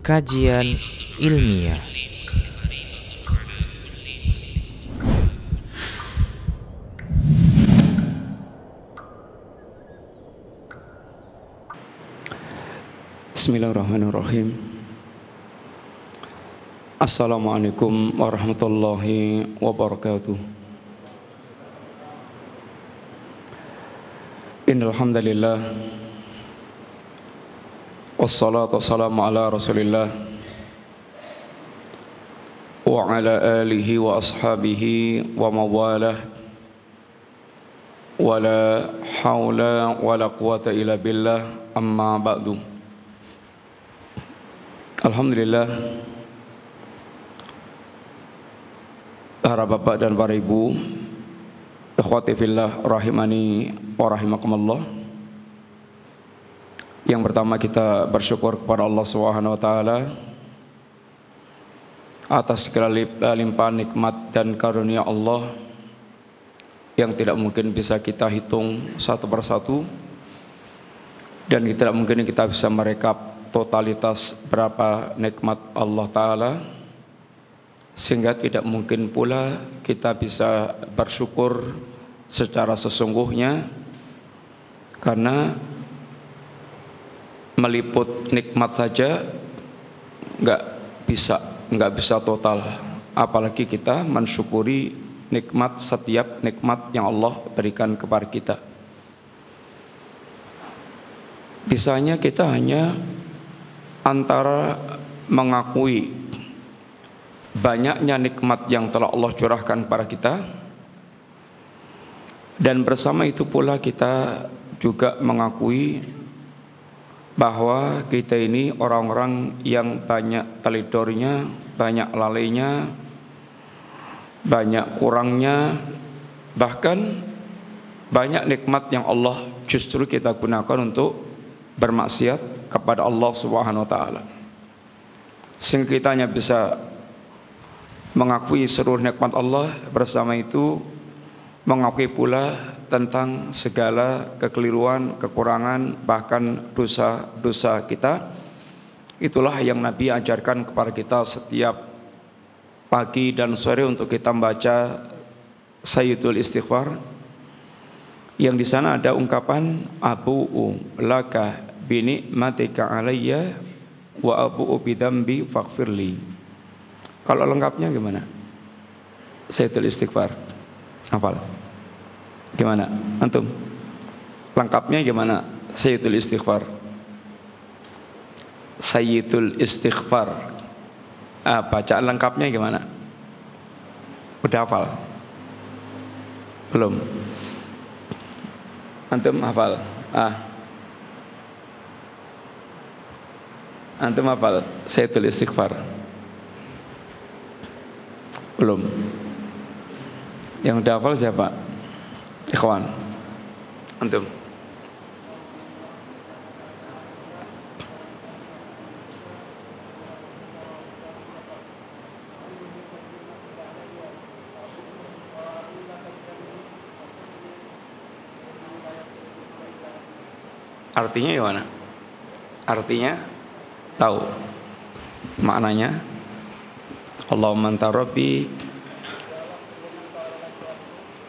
kajian ilmiah. Bismillahirrahmanirrahim. Assalamualaikum warahmatullahi wabarakatuh. Innal hamdalillah wassalatu wassalamu ala Rasulillah wa ala alihi wa ashabihi wa mawalah wa la hawla wa la quwata illa billah, amma ba'du. Alhamdulillah, para bapak dan para ibu, ikhwati fillah rahimani wa rahimakumullah. Yang pertama, kita bersyukur kepada Allah Subhanahu wa taala atas segala limpahan nikmat dan karunia Allah yang tidak mungkin bisa kita hitung satu persatu, dan tidak mungkin kita bisa merekap totalitas berapa nikmat Allah Ta'ala, sehingga tidak mungkin pula kita bisa bersyukur secara sesungguhnya, karena meliput nikmat saja nggak bisa total, apalagi kita mensyukuri nikmat, setiap nikmat yang Allah berikan kepada kita. Bisanya kita hanya antara mengakui banyaknya nikmat yang telah Allah curahkan kepada kita, dan bersama itu pula kita juga mengakui bahwa kita ini orang-orang yang banyak teledornya, banyak lalainya, banyak kurangnya, bahkan banyak nikmat yang Allah justru kita gunakan untuk bermaksiat kepada Allah Subhanahu wa taala. Sehingga kita hanya bisa mengakui seluruh nikmat Allah, bersama itu mengakui pula tentang segala kekeliruan, kekurangan, bahkan dosa-dosa kita. Itulah yang Nabi ajarkan kepada kita setiap pagi dan sore untuk kita membaca Sayyidul Istighfar, yang di sana ada ungkapan abu'u laka binikmatika alayya wa abu'u bidambi faghfirli. Kalau lengkapnya gimana? Sayyidul Istighfar hafal? Gimana antum? Lengkapnya gimana Sayyidul Istighfar? Sayyidul Istighfar, bacaan lengkapnya gimana? Udah hafal? Belum? Antum hafal? Antum hafal Sayyidul Istighfar? Belum? Yang udah hafal siapa? Ikhwan, antum? Artinya gimana? Artinya tahu maknanya? Allahumma anta rabbi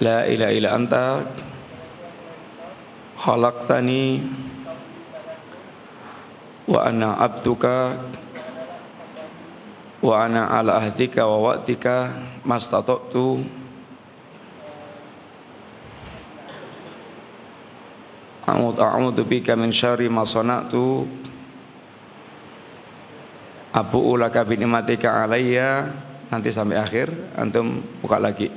la ilaha illa anta khalaqtani wa ana abduka wa ana ala ahdika wa wa'dika mastata'tu a'udzu bika min syarri ma sana'tu abu'u laka bi ni'matika alayya. Nanti sampai akhir antum buka lagi.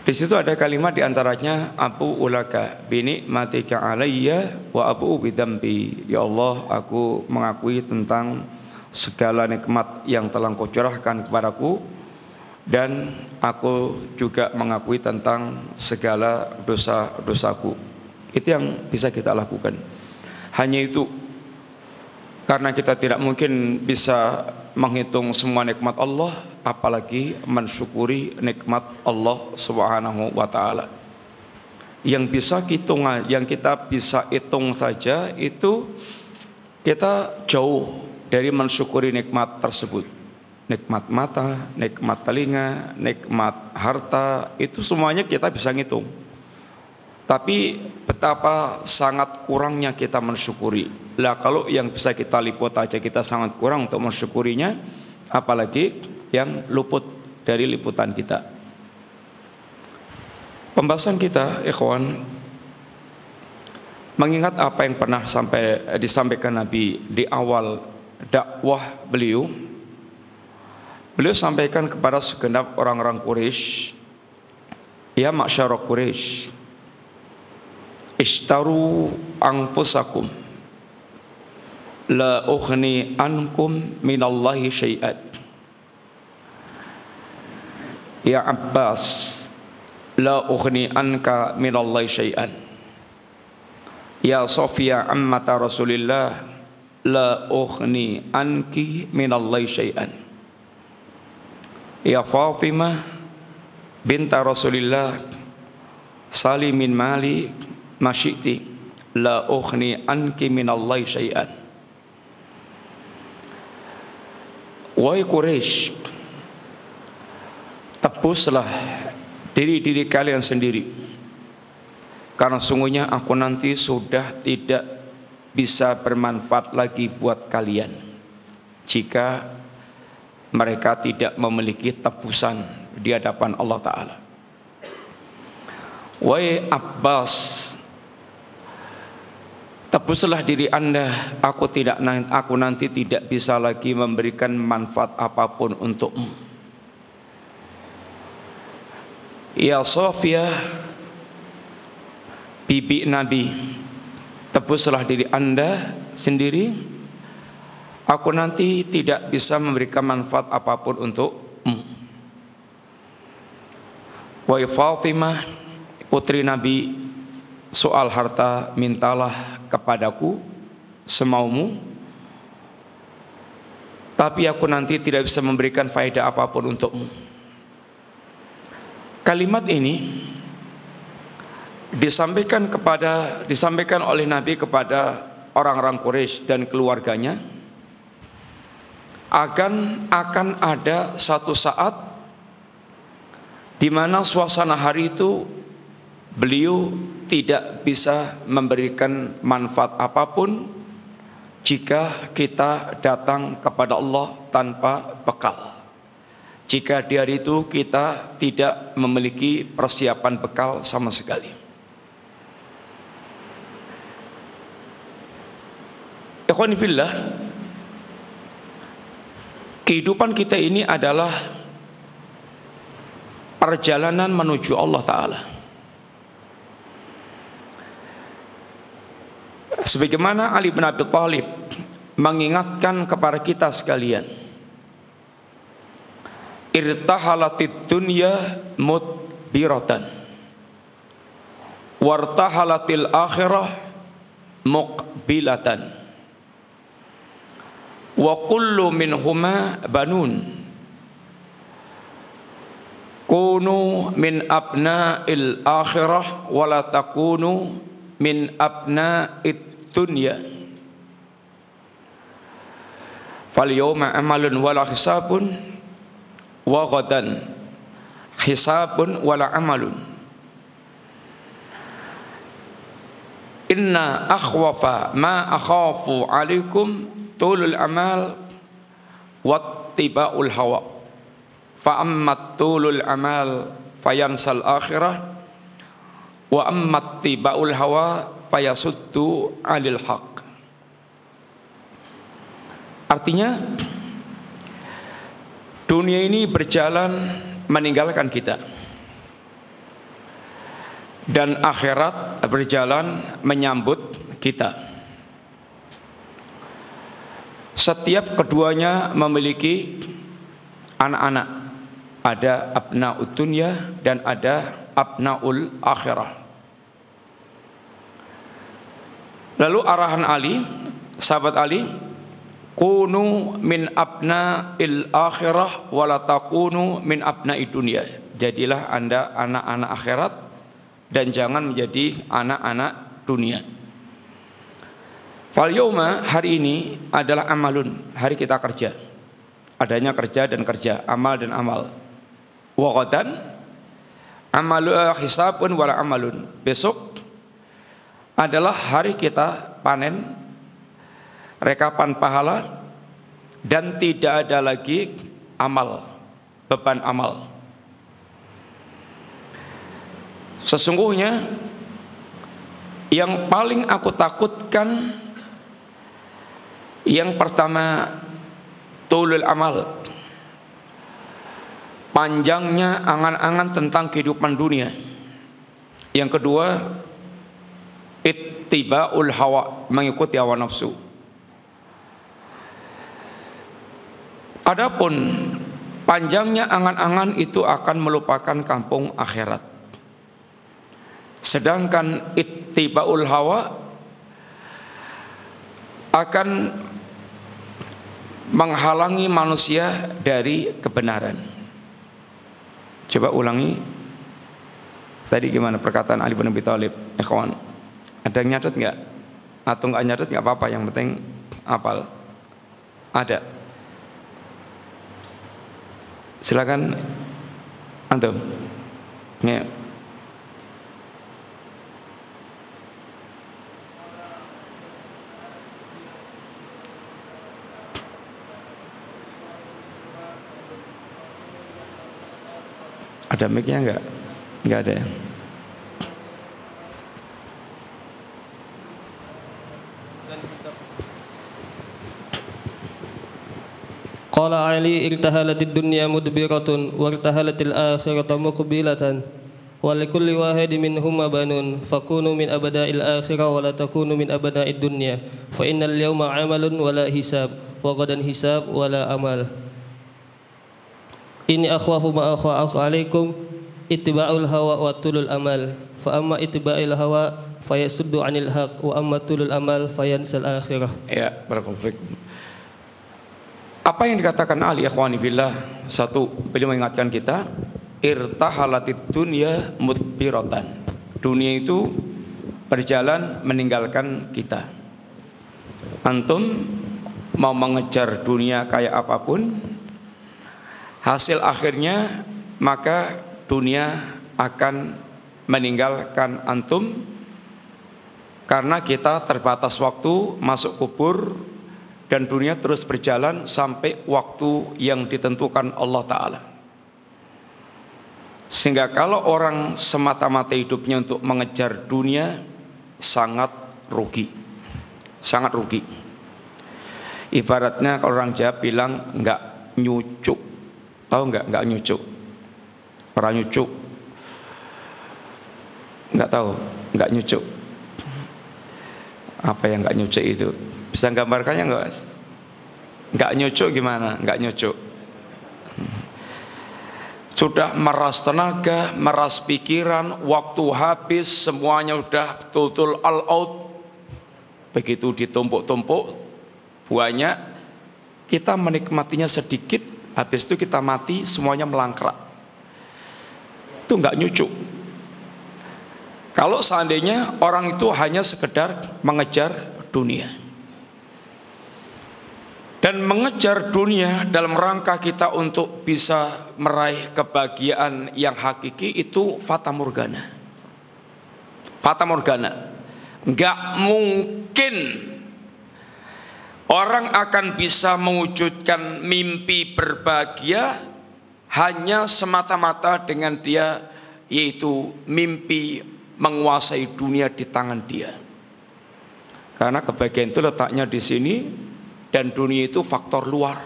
Di situ ada kalimat di antaranya abu'u laka bi ni'matika alayya wa abu'u bidzambi. Ya Allah, aku mengakui tentang segala nikmat yang telah Engkau curahkan kepadaku, dan aku juga mengakui tentang segala dosa-dosaku. Itu yang bisa kita lakukan. Hanya itu. Karena kita tidak mungkin bisa menghitung semua nikmat Allah, apalagi mensyukuri nikmat Allah Subhanahu wa taala. Yang kita bisa hitung saja itu kita jauh dari mensyukuri nikmat tersebut. Nikmat mata, nikmat telinga, nikmat harta, itu semuanya kita bisa ngitung. Tapi betapa sangat kurangnya kita mensyukuri. Lah kalau yang bisa kita liput aja kita sangat kurang untuk mensyukurinya, apalagi yang luput dari liputan kita. Pembahasan kita, ikhwan, mengingat apa yang pernah disampaikan Nabi di awal dakwah beliau. Beliau sampaikan kepada segenap orang-orang Quraisy, ya ma'syara Quraisy, ishtaru anfusakum la ughni ankum minallahi syai'at. Ya Abbas, la ughni anka minallahi syai'an. Ya Sofia ammata Rasulillah, la ughni anki minallahi syai'an. Ya Fatimah binta Rasulillah, sali min mali masyiti, la ughni anki minallahi syai'an. Wahai Quraisy, tebuslah diri kalian sendiri, karena sungguhnya aku nanti sudah tidak bisa bermanfaat lagi buat kalian jika mereka tidak memiliki tebusan di hadapan Allah Ta'ala. Wahai Abbas, tebuslah diri anda, aku nanti tidak bisa lagi memberikan manfaat apapun untukmu. Ya Sofia, bibi Nabi, tebuslah diri anda sendiri, aku nanti tidak bisa memberikan manfaat apapun untukmu. Wahai Fatimah, putri Nabi, soal harta mintalah kepadaku semaumu, tapi aku nanti tidak bisa memberikan faedah apapun untukmu. Kalimat ini disampaikan oleh Nabi kepada orang-orang Quraisy dan keluarganya, akan ada satu saat di mana suasana hari itu beliau tidak bisa memberikan manfaat apapun jika kita datang kepada Allah tanpa bekal. Jika di hari itu kita tidak memiliki persiapan bekal sama sekali. Ikhwan fillah, kehidupan kita ini adalah perjalanan menuju Allah Ta'ala. Sebagaimana Ali bin Abi Thalib mengingatkan kepada kita sekalian, irtahalatid dunya mudbiratan wartahalatil akhirah muqbilatan wa kullu minhuma banun kunu min abna'il akhirah wa la takunu min abna'id dunya fal yawma amalun wala hisabun wa ghadan hisabun wala amalun. Inna akhwafa ma akhafu alaikum tulul amal wattiba'ul hawa fa ammat tulul amal fayansal akhirah wa ammat tiba'ul hawa fayasuddu 'anil haq. Artinya dunia ini berjalan meninggalkan kita, dan akhirat berjalan menyambut kita. Setiap keduanya memiliki anak-anak. Ada abna'ud dunya dan ada abna'ul akhirah. Lalu arahan Ali, sahabat Ali, kunu min abna'il akhirah wala takunu min abna'id dunya. Jadilah anda anak-anak akhirat dan jangan menjadi anak-anak dunia. Fal yauma, hari ini adalah amalun, hari kita kerja. Adanya kerja dan kerja, amal dan amal. Wa ghadan amalu hisabun wala amalun. Besok adalah hari kita panen, rekapan pahala, dan tidak ada lagi amal, beban amal. Sesungguhnya yang paling aku takutkan, yang pertama tulul amal, panjangnya angan-angan tentang kehidupan dunia. Yang kedua ittiba'ul hawa, mengikuti hawa nafsu. Adapun panjangnya angan-angan itu akan melupakan kampung akhirat. Sedangkan ittiba'ul hawa akan menghalangi manusia dari kebenaran. Coba ulangi tadi gimana perkataan Ali bin Abi Thalib, ikhwan. Ada yang nyatet nggak? Atau nggak nyatet nggak apa-apa, yang penting hafal. Ada? Silakan antum. Nih. Ada mic-nya enggak? Enggak ada. Qala Ali irtahalatid dunya mudbiratun wa irtahalatil akhiratu muqbilatan wa likulli wahidin minhum banun fakunu min abada'il akhirah wa la takunu min abada'id dunya fa innal yawma 'amalun wa la hisab wa ghadan hisab wa la amal. Ini akhwafu ma akhwafu alaikum ittiba'ul hawa wa tulul amal. Fa amma ittiba'il hawa fayasuddu 'anil haq wa amma tulul amal fayansal akhirah. Ya, barakallahu. Apa yang dikatakan Ali ikhwani billah, satu, beliau mengingatkan kita irtahalatid dunya mudbiratan. Dunia itu berjalan meninggalkan kita. Antum mau mengejar dunia kayak apapun, hasil akhirnya maka dunia akan meninggalkan antum, karena kita terbatas waktu masuk kubur dan dunia terus berjalan sampai waktu yang ditentukan Allah Ta'ala. Sehingga kalau orang semata-mata hidupnya untuk mengejar dunia, sangat rugi. Sangat rugi. Ibaratnya kalau orang Jawa bilang nggak nyucuk. Tahu nggak nyucuk? Orang nyucuk. Nggak tahu, nggak nyucuk. Apa yang nggak nyucuk itu? Bisa gambarkannya nggak? Nggak nyucuk gimana? Nggak nyucuk. Sudah meras tenaga, meras pikiran, waktu habis, semuanya udah total all out. Begitu ditumpuk-tumpuk banyak, kita menikmatinya sedikit, habis itu kita mati, semuanya melangkrak. Itu nggak nyucuk. Kalau seandainya orang itu hanya sekedar mengejar dunia, dan mengejar dunia dalam rangka kita untuk bisa meraih kebahagiaan yang hakiki, itu fata morgana. Fata morgana. Nggak mungkin orang akan bisa mewujudkan mimpi berbahagia hanya semata-mata dengan dia, yaitu mimpi menguasai dunia di tangan dia. Karena kebahagiaan itu letaknya di sini, dan dunia itu faktor luar.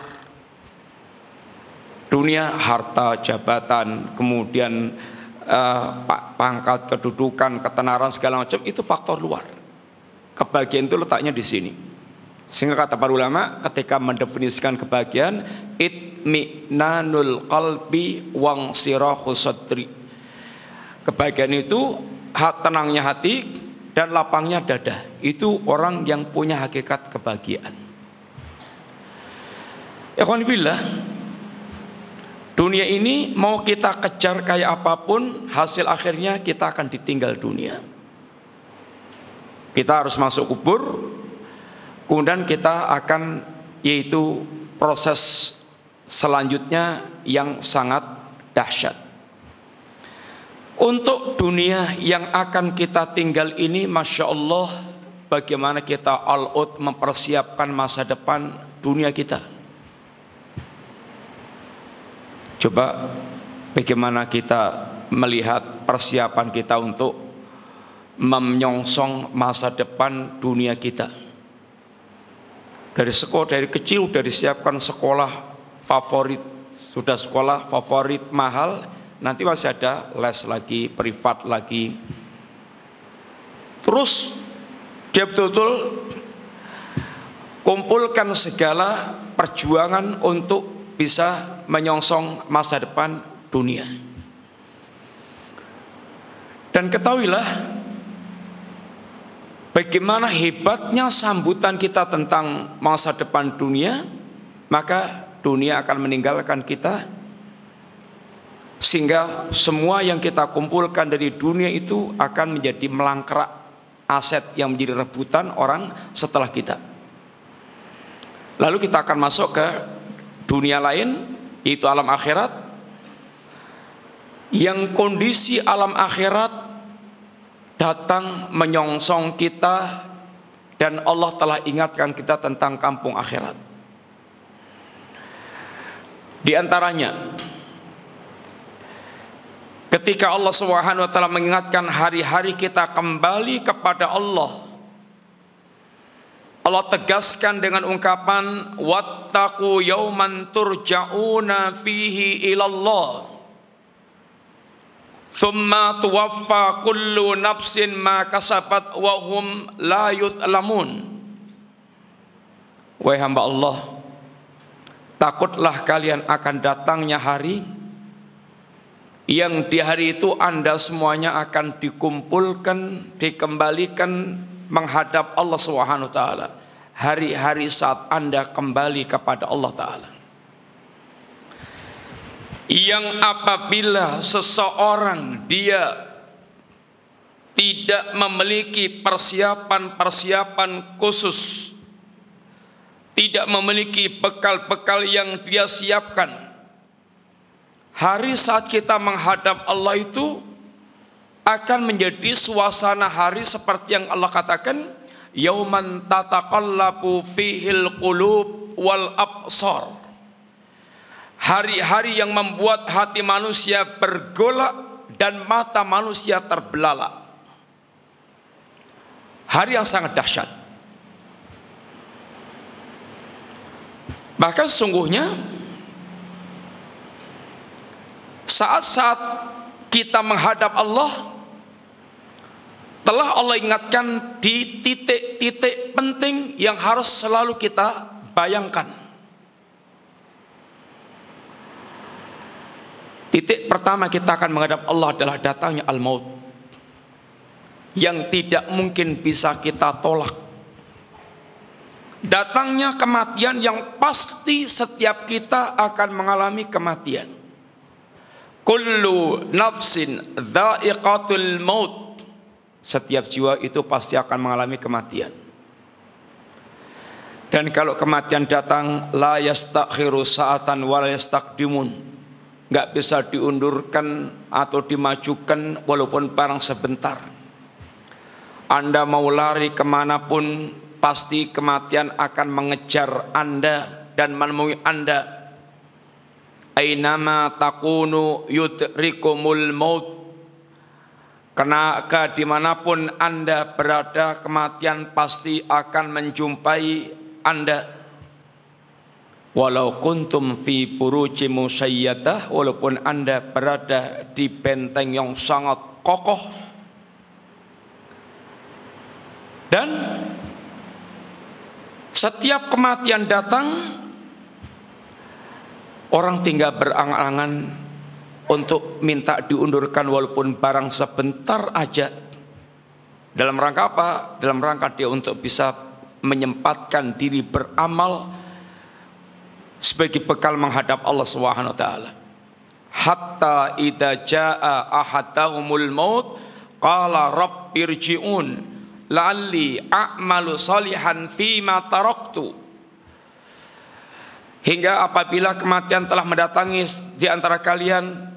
Dunia harta, jabatan, kemudian pangkat, kedudukan, ketenaran segala macam, itu faktor luar. Kebahagiaan itu letaknya di sini. Sehingga kata para ulama ketika mendefinisikan kebahagiaan, itminanul qalbi wang sirahu sadri. Kebahagiaan itu tenangnya hati dan lapangnya dada. Itu orang yang punya hakikat kebahagiaan. Ikhwan fillah, dunia ini mau kita kejar kayak apapun, hasil akhirnya kita akan ditinggal dunia. Kita harus masuk kubur, Kemudian kita akan yaitu proses selanjutnya yang sangat dahsyat. Untuk dunia yang akan kita tinggal ini, Masya Allah, bagaimana kita all out mempersiapkan masa depan dunia kita. Coba bagaimana kita melihat persiapan kita untuk menyongsong masa depan dunia kita. Dari sekolah, dari kecil sudah disiapkan sekolah favorit, sudah sekolah favorit mahal, nanti masih ada les lagi, privat lagi. Terus dia betul-betul kumpulkan segala perjuangan untuk bisa menyongsong masa depan dunia. Dan ketahuilah bagaimana hebatnya sambutan kita tentang masa depan dunia, maka dunia akan meninggalkan kita, sehingga semua yang kita kumpulkan dari dunia itu akan menjadi melangkrak aset yang menjadi rebutan orang setelah kita. Lalu kita akan masuk ke dunia lain, yaitu alam akhirat, yang kondisi alam akhirat datang menyongsong kita, dan Allah telah ingatkan kita tentang kampung akhirat. Di antaranya, ketika Allah Subhanahu wa taala mengingatkan hari-hari kita kembali kepada Allah, Allah tegaskan dengan ungkapan wattaqu yauman turja'una fihi ilallah thumma tuwaffa kullu nafsin ma kasabat wa hum la yudlamun. Wahai hamba Allah, takutlah kalian akan datangnya hari yang di hari itu Anda semuanya akan dikumpulkan, dikembalikan menghadap Allah Subhanahu wa taala. Hari-hari saat Anda kembali kepada Allah taala, yang apabila seseorang dia tidak memiliki persiapan-persiapan khusus, tidak memiliki bekal-bekal yang dia siapkan, hari saat kita menghadap Allah itu akan menjadi suasana hari seperti yang Allah katakan, yauman tataqallabu fihil qulub wal absar. Hari-hari yang membuat hati manusia bergolak dan mata manusia terbelalak. Hari yang sangat dahsyat. Bahkan sesungguhnya saat-saat kita menghadap Allah, telah Allah ingatkan di titik-titik penting yang harus selalu kita bayangkan. Titik pertama kita akan menghadap Allah adalah datangnya al-maut, yang tidak mungkin bisa kita tolak. Datangnya kematian yang pasti setiap kita akan mengalami kematian. Kullu nafsin dha'iqatul maut. Setiap jiwa itu pasti akan mengalami kematian. Dan kalau kematian datang, la yastakhiru sa'atan wa la yastaqdimun, nggak bisa diundurkan atau dimajukan walaupun barang sebentar. Anda mau lari kemanapun, pasti kematian akan mengejar Anda dan menemui Anda. Ainama takunu yudrikumul maut. Karena dimanapun Anda berada, kematian pasti akan menjumpai Anda. Walau kuntum fi burujim musayyadah, walaupun Anda berada di benteng yang sangat kokoh. Dan setiap kematian datang, orang tinggal berangan-angan untuk minta diundurkan walaupun barang sebentar aja. Dalam rangka apa? Dalam rangka dia untuk bisa menyempatkan diri beramal sebagai bekal menghadap Allah Subhanahu wa taala. Hatta idza jaa ahadahumul maut qala rabbirji'un la'alli a'malu salihan fima taraktu. Hingga apabila kematian telah mendatangi di antara kalian,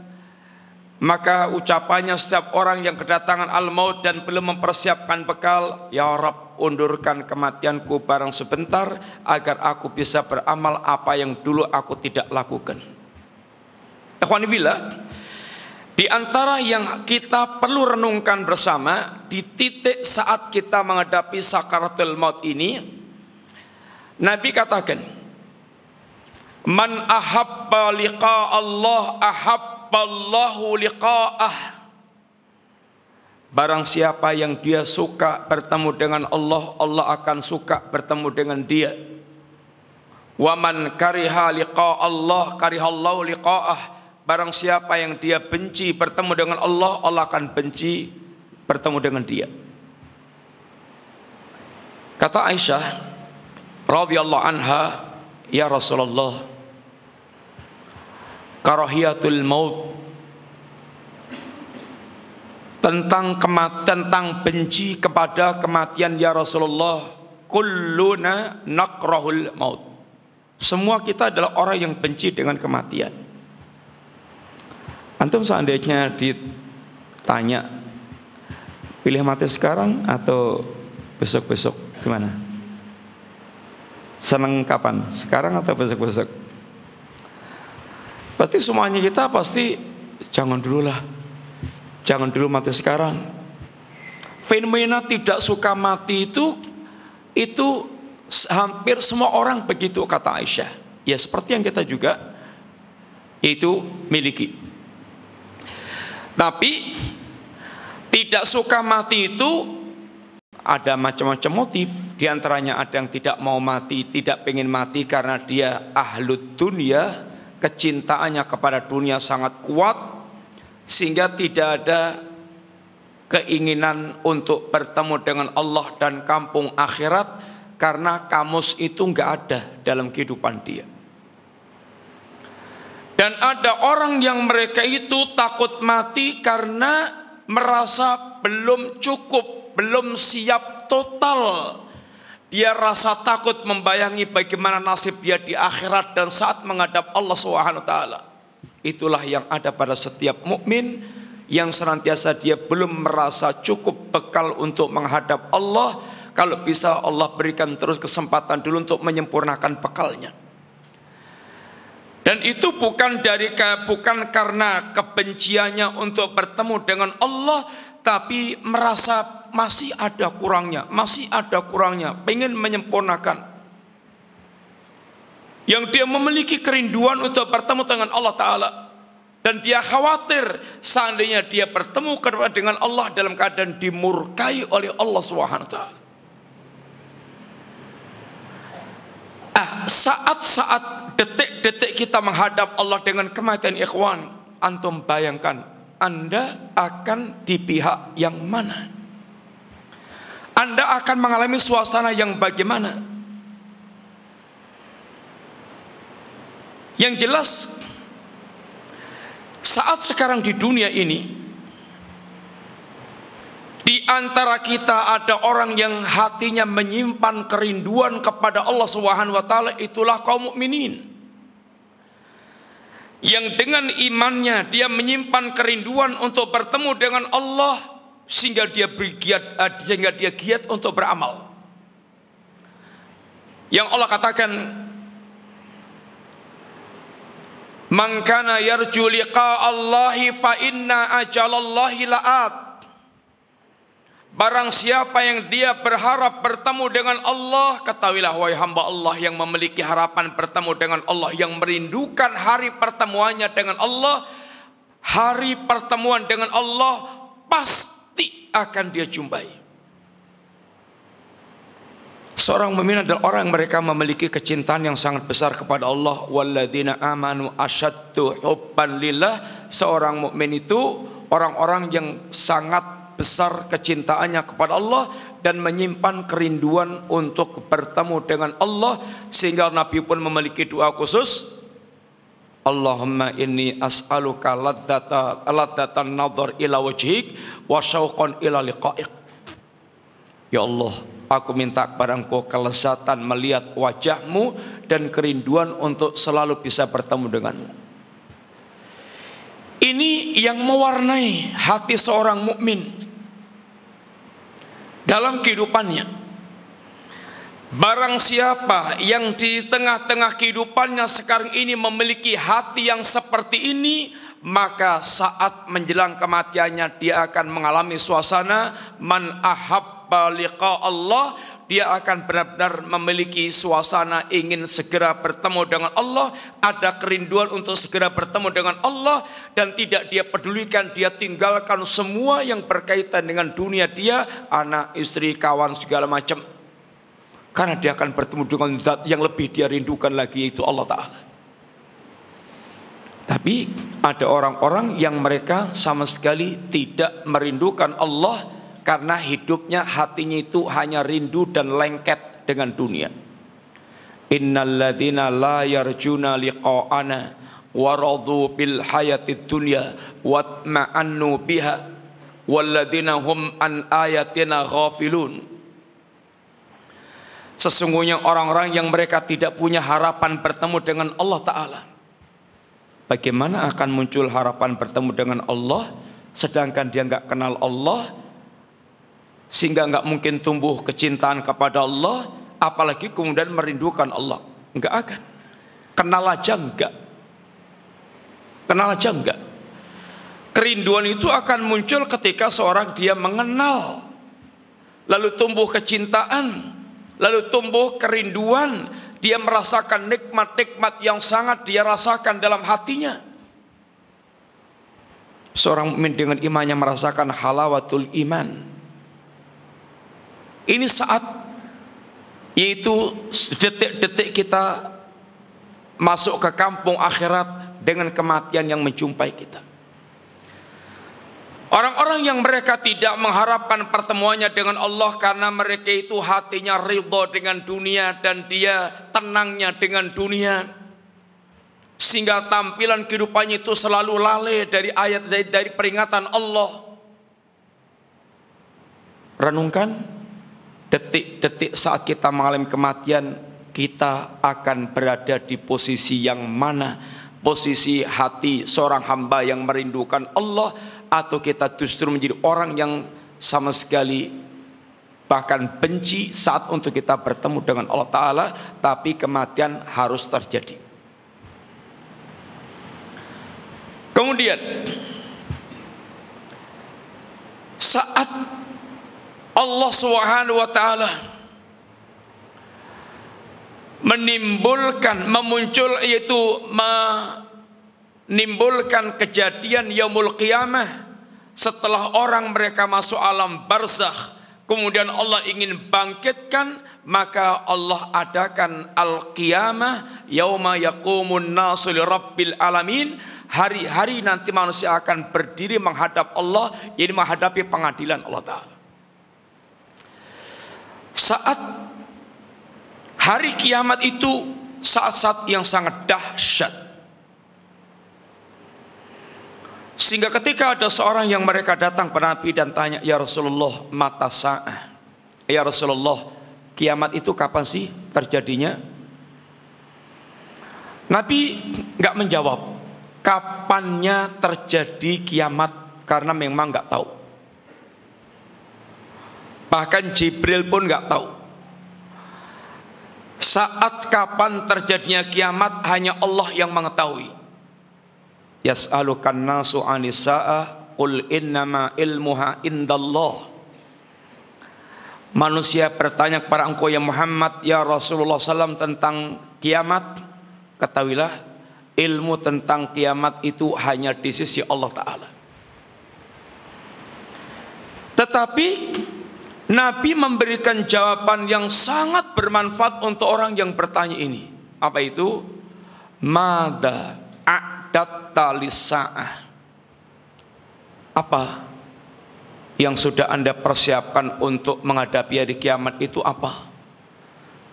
maka ucapannya setiap orang yang kedatangan al-maut dan belum mempersiapkan bekal, ya Rabb, undurkan kematianku barang sebentar agar aku bisa beramal apa yang dulu aku tidak lakukan. Ikhwanibillah, di antara yang kita perlu renungkan bersama di titik saat kita menghadapi sakaratul maut ini, Nabi katakan, man ahabba liqa Allah ahabballahu liqa'ah. Barang siapa yang dia suka bertemu dengan Allah, Allah akan suka bertemu dengan dia. Wa man kariha liqa Allah karihallahu liqa'ah. Barang siapa yang dia benci bertemu dengan Allah, Allah akan benci bertemu dengan dia. Kata Aisyah radhiyallahu anha, ya Rasulullah, karahiyatul maut, tentang benci kepada kematian ya Rasulullah, kulluna nakrahul maut. Semua kita adalah orang yang benci dengan kematian. Antum seandainya ditanya pilih mati sekarang atau besok-besok, gimana? Seneng kapan? Sekarang atau besok-besok? Pasti semuanya kita pasti jangan dulu lah, jangan dulu mati sekarang. Fenomena tidak suka mati itu hampir semua orang begitu, kata Aisyah. Ya seperti yang kita juga itu miliki. Tapi tidak suka mati itu ada macam-macam motif. Di antaranya ada yang tidak mau mati, tidak pengen mati karena dia ahlud dunia, kecintaannya kepada dunia sangat kuat, sehingga tidak ada keinginan untuk bertemu dengan Allah dan kampung akhirat, karena kamus itu nggak ada dalam kehidupan dia. Dan ada orang yang mereka itu takut mati karena merasa belum cukup, belum siap total. Dia rasa takut membayangi bagaimana nasib dia di akhirat dan saat menghadap Allah Subhanahu wa taala. Itulah yang ada pada setiap mukmin yang senantiasa dia belum merasa cukup bekal untuk menghadap Allah. Kalau bisa Allah berikan terus kesempatan dulu untuk menyempurnakan bekalnya. Dan itu bukan karena kebenciannya untuk bertemu dengan Allah, tapi merasa masih ada kurangnya, pengen menyempurnakan. Yang dia memiliki kerinduan untuk bertemu dengan Allah Ta'ala. Dan dia khawatir seandainya dia bertemu dengan Allah dalam keadaan dimurkai oleh Allah SWT. Saat-saat detik-detik kita menghadap Allah dengan kematian, ikhwan, antum bayangkan Anda akan di pihak yang mana? Anda akan mengalami suasana yang bagaimana? Yang jelas saat sekarang di dunia ini, di antara kita ada orang yang hatinya menyimpan kerinduan kepada Allah Subhanahu wa taala, itulah kaum mukminin. Yang dengan imannya dia menyimpan kerinduan untuk bertemu dengan Allah sehingga dia giat untuk beramal. Yang Allah katakan, "Man kana yarju liqa Allahi fa inna ajalallahi la'at." Barang siapa yang dia berharap bertemu dengan Allah, ketahuilah wahai hamba Allah yang memiliki harapan bertemu dengan Allah, yang merindukan hari pertemuannya dengan Allah, hari pertemuan dengan Allah pasti akan dia jumpai. Seorang mukmin adalah orang yang mereka memiliki kecintaan yang sangat besar kepada Allah. Walladzina amanu asyaddu hubban lillah. Seorang mukmin itu orang-orang yang sangat besar kecintaannya kepada Allah dan menyimpan kerinduan untuk bertemu dengan Allah, sehingga Nabi pun memiliki doa khusus, Allahumma inni as'aluka ladzatan nadhar ila wajhik wa syauqan ila liqa'ik. Ya Allah, aku minta kepada Engkau kelezatan melihat wajah-Mu dan kerinduan untuk selalu bisa bertemu denganmu. Ini yang mewarnai hati seorang mukmin dalam kehidupannya. Barang siapa yang di tengah-tengah kehidupannya sekarang ini memiliki hati yang seperti ini, maka saat menjelang kematiannya dia akan mengalami suasana man ahabba liqa Allah. Dia akan benar-benar memiliki suasana ingin segera bertemu dengan Allah, ada kerinduan untuk segera bertemu dengan Allah, dan tidak dia pedulikan, dia tinggalkan semua yang berkaitan dengan dunia dia, anak, istri, kawan, segala macam. Karena dia akan bertemu dengan zat yang lebih dia rindukan lagi, yaitu Allah Ta'ala. Tapi ada orang-orang yang mereka sama sekali tidak merindukan Allah, karena hidupnya, hatinya itu hanya rindu dan lengket dengan dunia. Innalladzina la yarjuna liqa'ana waradu bil hayatid dunya watma'annu biha walladzina hum an ayatina ghafilun. Sesungguhnya orang-orang yang mereka tidak punya harapan bertemu dengan Allah Ta'ala. Bagaimana akan muncul harapan bertemu dengan Allah sedangkan dia nggak kenal Allah, sehingga nggak mungkin tumbuh kecintaan kepada Allah, apalagi kemudian merindukan Allah? Nggak akan. Kenal aja enggak. Kenal aja enggak. Kerinduan itu akan muncul ketika seorang dia mengenal, lalu tumbuh kecintaan, lalu tumbuh kerinduan, dia merasakan nikmat-nikmat yang sangat dia rasakan dalam hatinya. Seorang mukmin dengan imannya merasakan halawatul iman. Ini saat, yaitu detik-detik kita masuk ke kampung akhirat dengan kematian yang menjumpai kita. Orang-orang yang mereka tidak mengharapkan pertemuannya dengan Allah karena mereka itu hatinya ridha dengan dunia dan dia tenangnya dengan dunia, sehingga tampilan kehidupannya itu selalu lalai dari ayat, dari peringatan Allah. Renungkan detik-detik saat kita mengalami kematian, kita akan berada di posisi yang mana? Posisi hati seorang hamba yang merindukan Allah, atau kita justru menjadi orang yang sama sekali bahkan benci saat untuk kita bertemu dengan Allah Ta'ala, tapi kematian harus terjadi. Kemudian saat Allah Subhanahu wa Ta'ala menimbulkan kejadian yaumul qiyamah, setelah orang mereka masuk alam barzakh, kemudian Allah ingin bangkitkan, maka Allah adakan al-qiyamah, yauma yaqumun nasu li rabbil alamin. Hari-hari nanti manusia akan berdiri menghadap Allah, yaitu menghadapi pengadilan Allah Ta'ala. Saat hari kiamat itu saat-saat yang sangat dahsyat, sehingga ketika ada seorang yang mereka datang kepada Nabi dan tanya, ya Rasulullah, mata sa'ah, ya Rasulullah, kiamat itu kapan sih terjadinya? Nabi nggak menjawab kapannya terjadi kiamat, karena memang nggak tahu. Bahkan Jibril pun nggak tahu. Saat kapan terjadinya kiamat hanya Allah yang mengetahui. Yas'alukan nasu 'anis sa'ah qul innama ilmuha indallah. Manusia bertanya kepada engkau ya Muhammad, ya Rasulullah SAW, tentang kiamat. Ketahuilah, ilmu tentang kiamat itu hanya di sisi Allah Ta'ala. Tetapi Nabi memberikan jawaban yang sangat bermanfaat untuk orang yang bertanya ini. Apa itu? Mada a'datta lis-sa'ah. Apa yang sudah Anda persiapkan untuk menghadapi hari kiamat itu apa?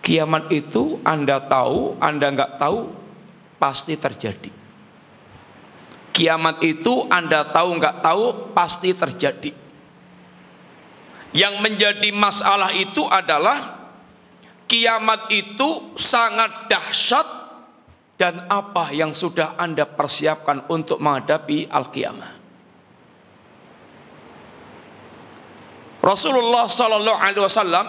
Kiamat itu Anda tahu, Anda nggak tahu, pasti terjadi. Kiamat itu Anda tahu nggak tahu, pasti terjadi. Yang menjadi masalah itu adalah kiamat itu sangat dahsyat, dan apa yang sudah Anda persiapkan untuk menghadapi al-qiyamah. Rasulullah sallallahu alaihi wasallam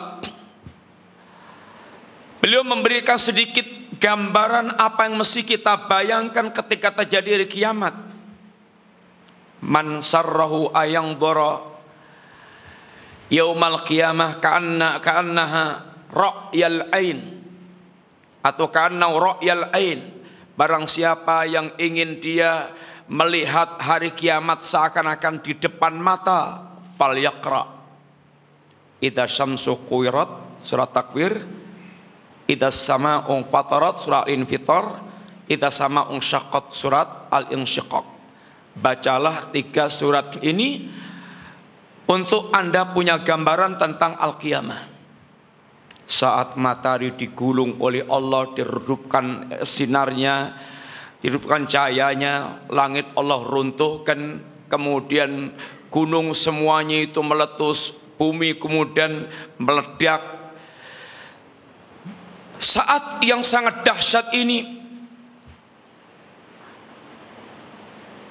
beliau memberikan sedikit gambaran apa yang mesti kita bayangkan ketika terjadi hari kiamat. Man sarrahu ayang dhara yaumal qiyamah ka'annaha ra'yal ain, atau ka'anna ra'yal ain. Barang siapa yang ingin dia melihat hari kiamat seakan-akan di depan mata, falyaqra idza syamsu kuwirat surat takwir, idza samaa'u fatarat surat al-infitar, idza samaa'u syaqqat surat al-insyiqaq. Bacalah 3 surat ini untuk Anda punya gambaran tentang al-qiyamah. Saat matahari digulung oleh Allah, diredupkan sinarnya, diredupkan cahayanya, langit Allah runtuhkan, kemudian gunung semuanya itu meletus, bumi kemudian meledak. Saat yang sangat dahsyat ini,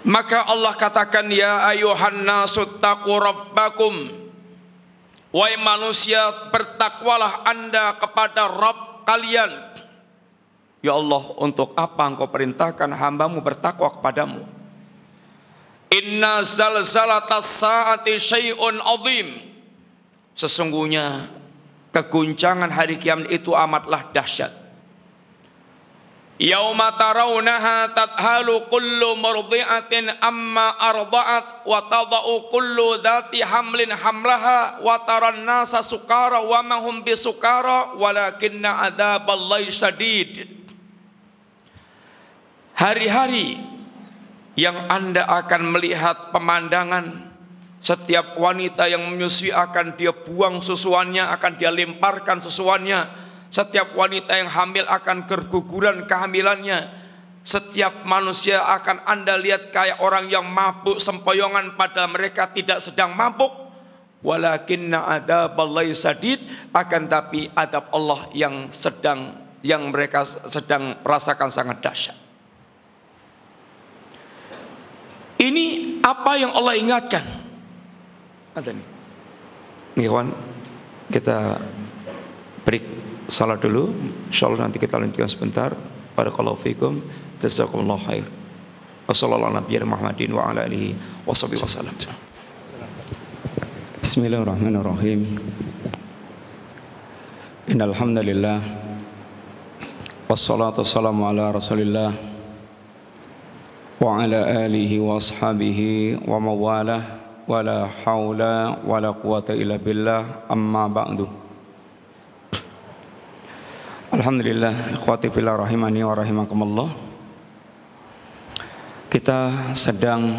maka Allah katakan, ya ayuhan nasu taqu rabbakum, wahai manusia, bertakwalah Anda kepada Rabb kalian. Ya Allah, untuk apa Engkau perintahkan hamba-Mu bertakwa kepadamu? Inna zalzalatas saati syai'un azim. Sesungguhnya keguncangan hari kiamat itu amatlah dahsyat. Yauma tarawunaha tadhalu kullu murdi'atin amma arda'at wa tada'u kullu dhati hamlin hamlaha wa taran nasa sukara wa ma hum bisukara walakinna adzaballahi syadid. Hari-hari yang Anda akan melihat pemandangan setiap wanita yang menyusui akan dia buang susuannya, akan dia lemparkan susuannya. Setiap wanita yang hamil akan keguguran kehamilannya. Setiap manusia akan Anda lihat kayak orang yang mabuk sempoyongan, padahal mereka tidak sedang mabuk. Walakinna adzaballahi syadid, akan tapi adab Allah yang mereka sedang rasakan sangat dahsyat. Ini apa yang Allah ingatkan. Ada nih, Ikhwan, kita break salat dulu. Insyaallah nanti kita lanjutkan sebentar. Barakallahu fikum, jazakumullahu khair. Wassallallahu nabiyana Muhammadin wa ala alihi washabihi wasallam. Bismillahirrahmanirrahim. Innal hamdalillah wassalatu wassalamu ala Rasulillah wa ala alihi washabihi wa mawalah. Wala haula wala quwata illa billah, amma ba'du. Alhamdulillah, ikhwati fillah rahimani wa rahimakumullah. Kita sedang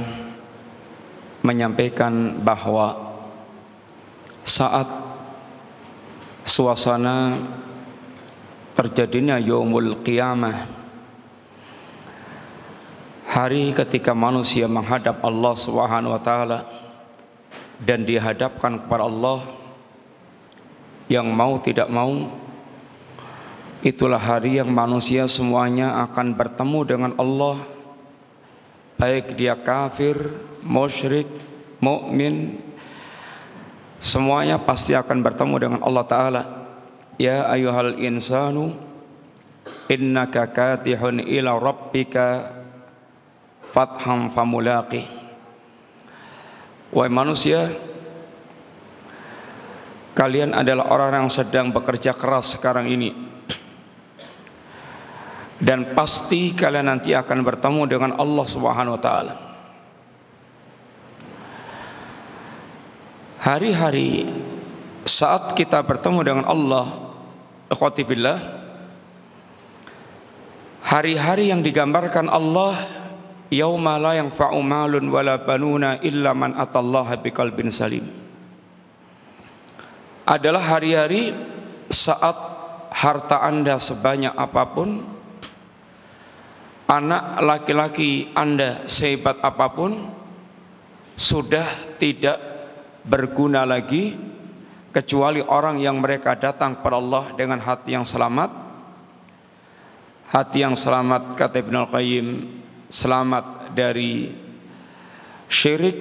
menyampaikan bahwa saat suasana terjadinya yaumul qiyamah, hari ketika manusia menghadap Allah Subhanahu wa taala dan dihadapkan kepada Allah, yang mau tidak mau, itulah hari yang manusia semuanya akan bertemu dengan Allah, baik dia kafir, musyrik, mukmin, semuanya pasti akan bertemu dengan Allah Ta'ala. Ya ayyuhal insanu innaka katihun ila rabbika fatham famulaqi. Wahai manusia, kalian adalah orang yang sedang bekerja keras sekarang ini, dan pasti kalian nanti akan bertemu dengan Allah Subhanahu wa taala. Hari-hari saat kita bertemu dengan Allah, ikhwati billah, hari-hari yang digambarkan Allah, yauma la yanfa'u malun wala banuna illa man atallaha biqalbin salim, adalah hari-hari saat harta Anda sebanyak apapun, anak laki-laki Anda sehebat apapun, sudah tidak berguna lagi kecuali orang yang mereka datang kepada Allah dengan hati yang selamat. Hati yang selamat, kata Ibnu Al-Qayyim, selamat dari syirik,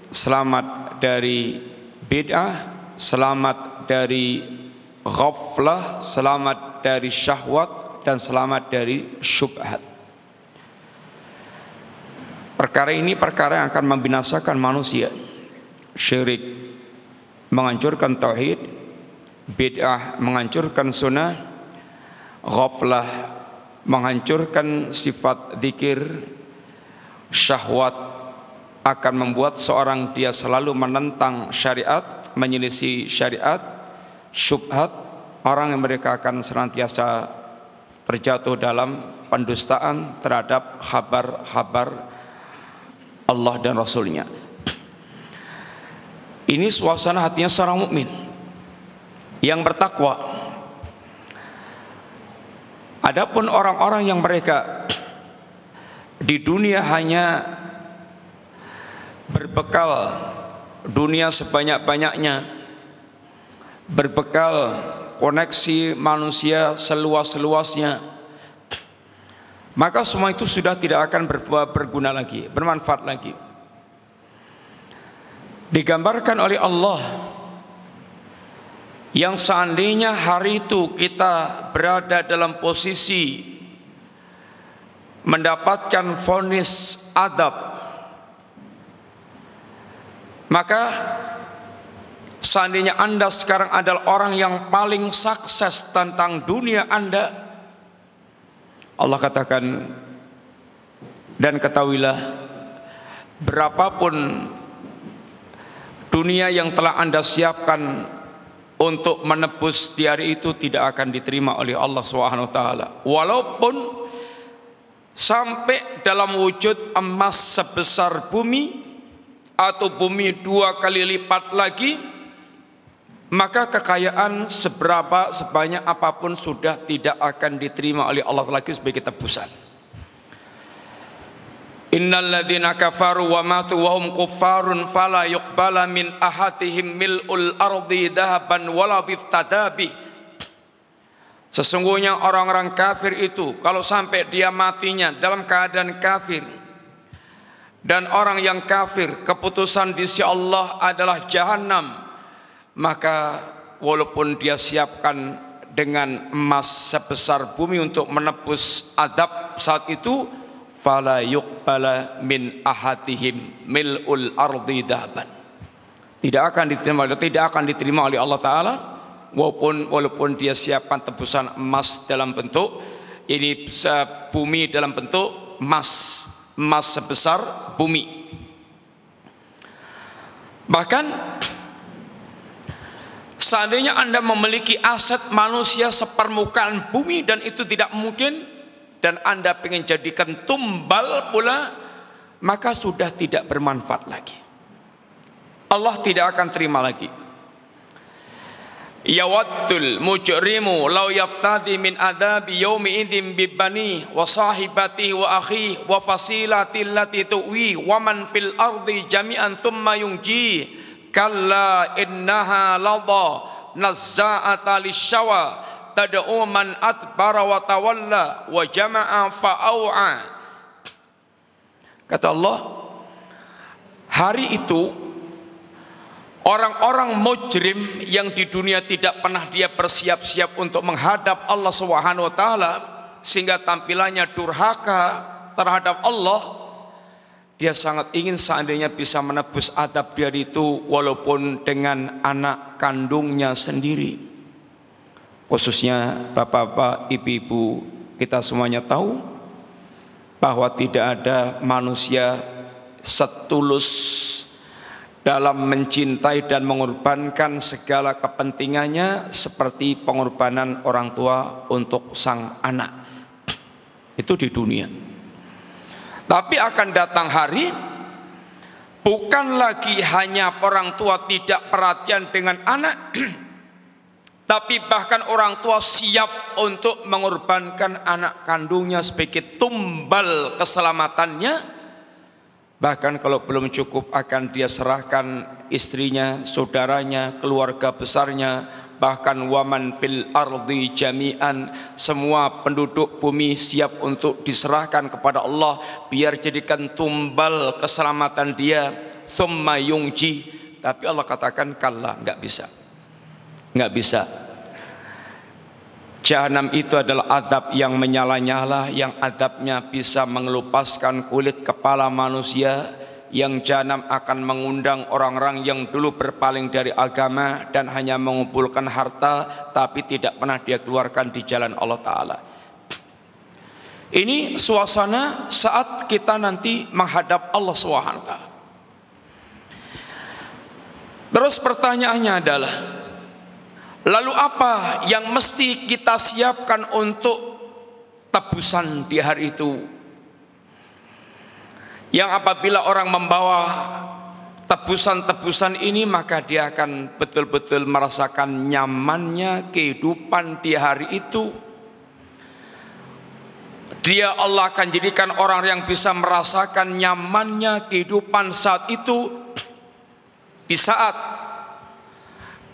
selamat dari bid'ah, selamat dari ghaflah, selamat dari syahwat, dan selamat dari syubhat. Perkara ini perkara yang akan membinasakan manusia. Syirik menghancurkan tauhid, bid'ah menghancurkan sunnah, ghaflah menghancurkan sifat zikir, syahwat akan membuat seorang dia selalu menentang syariat, menyelisih syariat, syubhat, orang yang mereka akan senantiasa terjatuh dalam pendustaan terhadap kabar-kabar Allah dan Rasulnya. Ini suasana hatinya seorang mukmin yang bertakwa. Adapun orang-orang yang mereka di dunia hanya berbekal dunia sebanyak-banyaknya, berbekal koneksi manusia seluas-luasnya, maka semua itu sudah tidak akan berguna lagi, bermanfaat lagi. Digambarkan oleh Allah yang seandainya hari itu kita berada dalam posisi mendapatkan vonis adab, maka seandainya Anda sekarang adalah orang yang paling sukses tentang dunia Anda, Allah katakan, dan ketahuilah, berapapun dunia yang telah Anda siapkan untuk menebus di hari itu tidak akan diterima oleh Allah SWT. Walaupun sampai dalam wujud emas sebesar bumi atau bumi 2 kali lipat lagi, maka kekayaan sebanyak apapun sudah tidak akan diterima oleh Allah lagi sebagai tebusan. Innal ladzina kafaru wa matu wa hum kuffarun fala yuqbala min ahadihim mil'ul ardi dhahaban wala biftadabi. Sesungguhnya orang-orang kafir itu kalau sampai dia matinya dalam keadaan kafir, dan orang yang kafir keputusan di sisi Allah adalah jahanam, maka walaupun dia siapkan dengan emas sebesar bumi untuk menebus azab saat itu, fala yuqbala min ahadihim mil'ul ardi dhahaban, tidak akan diterima oleh Allah Ta'ala, walaupun dia siapkan tebusan emas dalam bentuk ini, bumi dalam bentuk emas sebesar bumi. Bahkan seandainya Anda memiliki aset manusia sepermukaan bumi dan itu tidak mungkin, dan Anda ingin jadikan tumbal pula, maka sudah tidak bermanfaat lagi. Allah tidak akan terima lagi. Yawaddul mujrimu law yaftadi min adabi yaumi idzin bibani wa sahibatihi wa akhihi wa fasilati allati tuwi wa man fil ardi jami'an thumma yunji kalla innaha ladha nazza'ata lishawa tad'u man adbara wa tawalla wa jama'a fa'au'a. Kata Allah, hari itu orang-orang mujrim yang di dunia tidak pernah dia bersiap-siap untuk menghadap Allah Subhanahu wa taala, sehingga tampilannya durhaka terhadap Allah, dia sangat ingin seandainya bisa menebus adab di hari itu walaupun dengan anak kandungnya sendiri. Khususnya bapak-bapak, ibu-ibu, kita semuanya tahu bahwa tidak ada manusia setulus dalam mencintai dan mengorbankan segala kepentingannya seperti pengorbanan orang tua untuk sang anak. Itu di dunia. Tapi akan datang hari, bukan lagi hanya orang tua tidak perhatian dengan anak, tapi bahkan orang tua siap untuk mengorbankan anak kandungnya sebagai tumbal keselamatannya, Bahkan kalau belum cukup akan dia serahkan istrinya, saudaranya, keluarga besarnya, bahkan waman fil ardi jami'an, semua penduduk bumi siap untuk diserahkan kepada Allah biar jadikan tumbal keselamatan dia. Thumma yungji, tapi Allah katakan kalla, enggak bisa. Enggak bisa. Jahanam itu adalah azab yang menyala-nyala, yang azabnya bisa mengelupaskan kulit kepala manusia, yang jahanam akan mengundang orang-orang yang dulu berpaling dari agama dan hanya mengumpulkan harta tapi tidak pernah dia keluarkan di jalan Allah Ta'ala. Ini suasana saat kita nanti menghadap Allah SWT. Terus pertanyaannya adalah, lalu apa yang mesti kita siapkan untuk tebusan di hari itu? Yang apabila orang membawa tebusan-tebusan ini, maka dia akan betul-betul merasakan nyamannya kehidupan di hari itu. Dia Allah akan jadikan orang yang bisa merasakan nyamannya kehidupan saat itu, di saat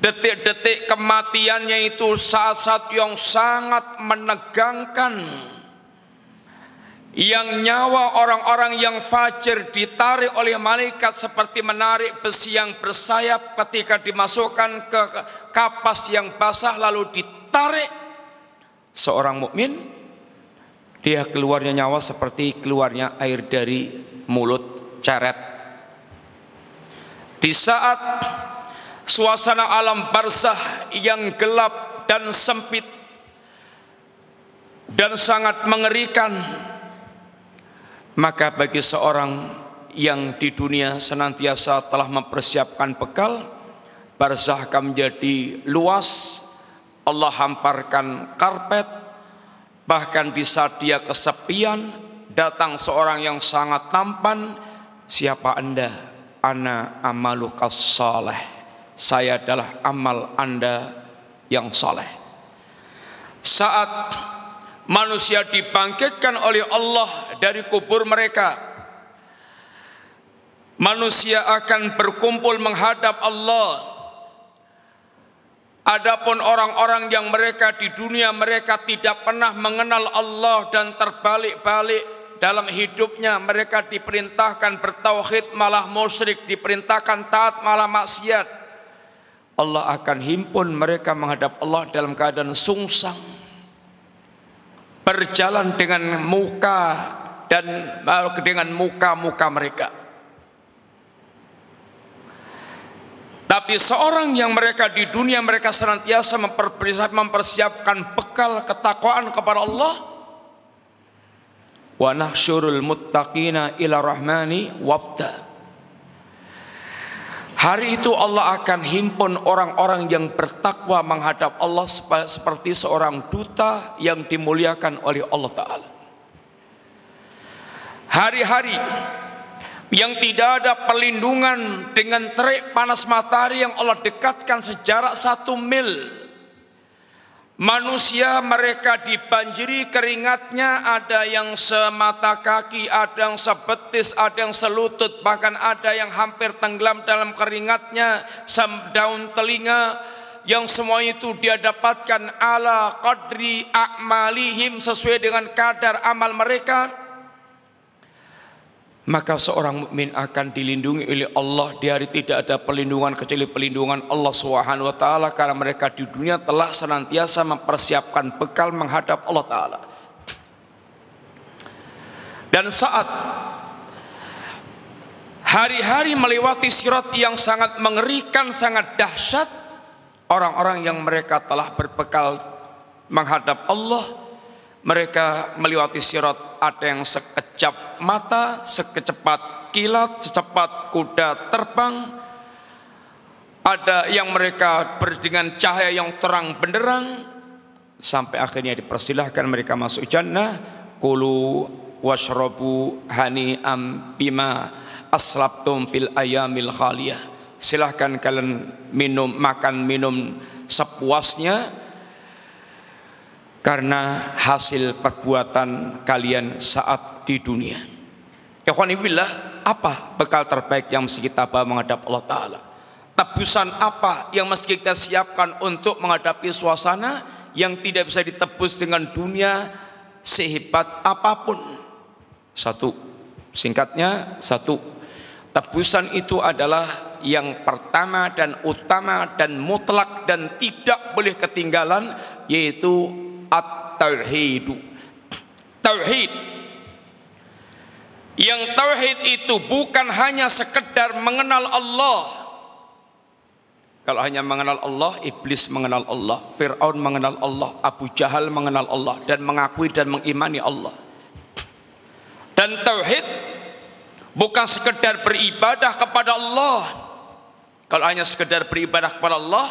detik-detik kematiannya itu, saat-saat yang sangat menegangkan, yang nyawa orang-orang yang fajir ditarik oleh malaikat seperti menarik besi yang bersayap ketika dimasukkan ke kapas yang basah lalu ditarik. Seorang mukmin, dia keluarnya nyawa seperti keluarnya air dari mulut ceret. Di saat suasana alam barzah yang gelap dan sempit dan sangat mengerikan, maka bagi seorang yang di dunia senantiasa telah mempersiapkan bekal, barzah akan menjadi luas. Allah hamparkan karpet, bahkan di saat dia kesepian datang seorang yang sangat tampan. Siapa Anda? Ana amalukas saleh, saya adalah amal Anda yang saleh. Saat manusia dibangkitkan oleh Allah dari kubur mereka, manusia akan berkumpul menghadap Allah. Adapun orang-orang yang mereka di dunia mereka tidak pernah mengenal Allah dan terbalik-balik dalam hidupnya, mereka diperintahkan bertauhid malah musyrik, diperintahkan taat malah maksiat. Allah akan himpun mereka menghadap Allah dalam keadaan sungsang, berjalan dengan muka dan dengan muka-muka mereka. Tapi seorang yang mereka di dunia mereka senantiasa mempersiapkan bekal ketakwaan kepada Allah. Wa nahsyurul muttaqina ila rahmani wafda. Hari itu Allah akan himpun orang-orang yang bertakwa menghadap Allah seperti seorang duta yang dimuliakan oleh Allah Ta'ala. Hari-hari yang tidak ada perlindungan dengan terik panas matahari yang Allah dekatkan sejarak 1 mil. Manusia mereka dibanjiri keringatnya, ada yang semata kaki, ada yang sebetis, ada yang selutut, bahkan ada yang hampir tenggelam dalam keringatnya, daun telinga, yang semua itu dia dapatkan ala qadri a'malihim, sesuai dengan kadar amal mereka. Maka seorang mukmin akan dilindungi oleh Allah di hari tidak ada perlindungan kecuali perlindungan Allah Subhanahu wa taala, karena mereka di dunia telah senantiasa mempersiapkan bekal menghadap Allah Taala. Dan saat hari-hari melewati sirat yang sangat mengerikan, sangat dahsyat, orang-orang yang mereka telah berbekal menghadap Allah, mereka melewati sirat, ada yang sekejap mata, sekecepat kilat, secepat kuda terbang. Ada yang mereka dengan cahaya yang terang benderang, sampai akhirnya dipersilahkan mereka masuk jannah. Kulu washrabu hani'am bima aslabtum fil ayamil khaliyah. Silahkan kalian makan minum sepuasnya karena hasil perbuatan kalian saat di dunia. Ikhwani billah, apa bekal terbaik yang mesti kita bawa menghadap Allah Ta'ala? Tebusan apa yang mesti kita siapkan untuk menghadapi suasana yang tidak bisa ditebus dengan dunia sehebat apapun? Satu, singkatnya satu, tebusan itu adalah yang pertama dan utama dan mutlak dan tidak boleh ketinggalan, yaitu at-tauhidu. Tauhid. Yang tauhid itu bukan hanya sekedar mengenal Allah. Kalau hanya mengenal Allah, iblis mengenal Allah, Fir'aun mengenal Allah, Abu Jahal mengenal Allah dan mengakui dan mengimani Allah. Dan tauhid bukan sekedar beribadah kepada Allah. Kalau hanya sekedar beribadah kepada Allah,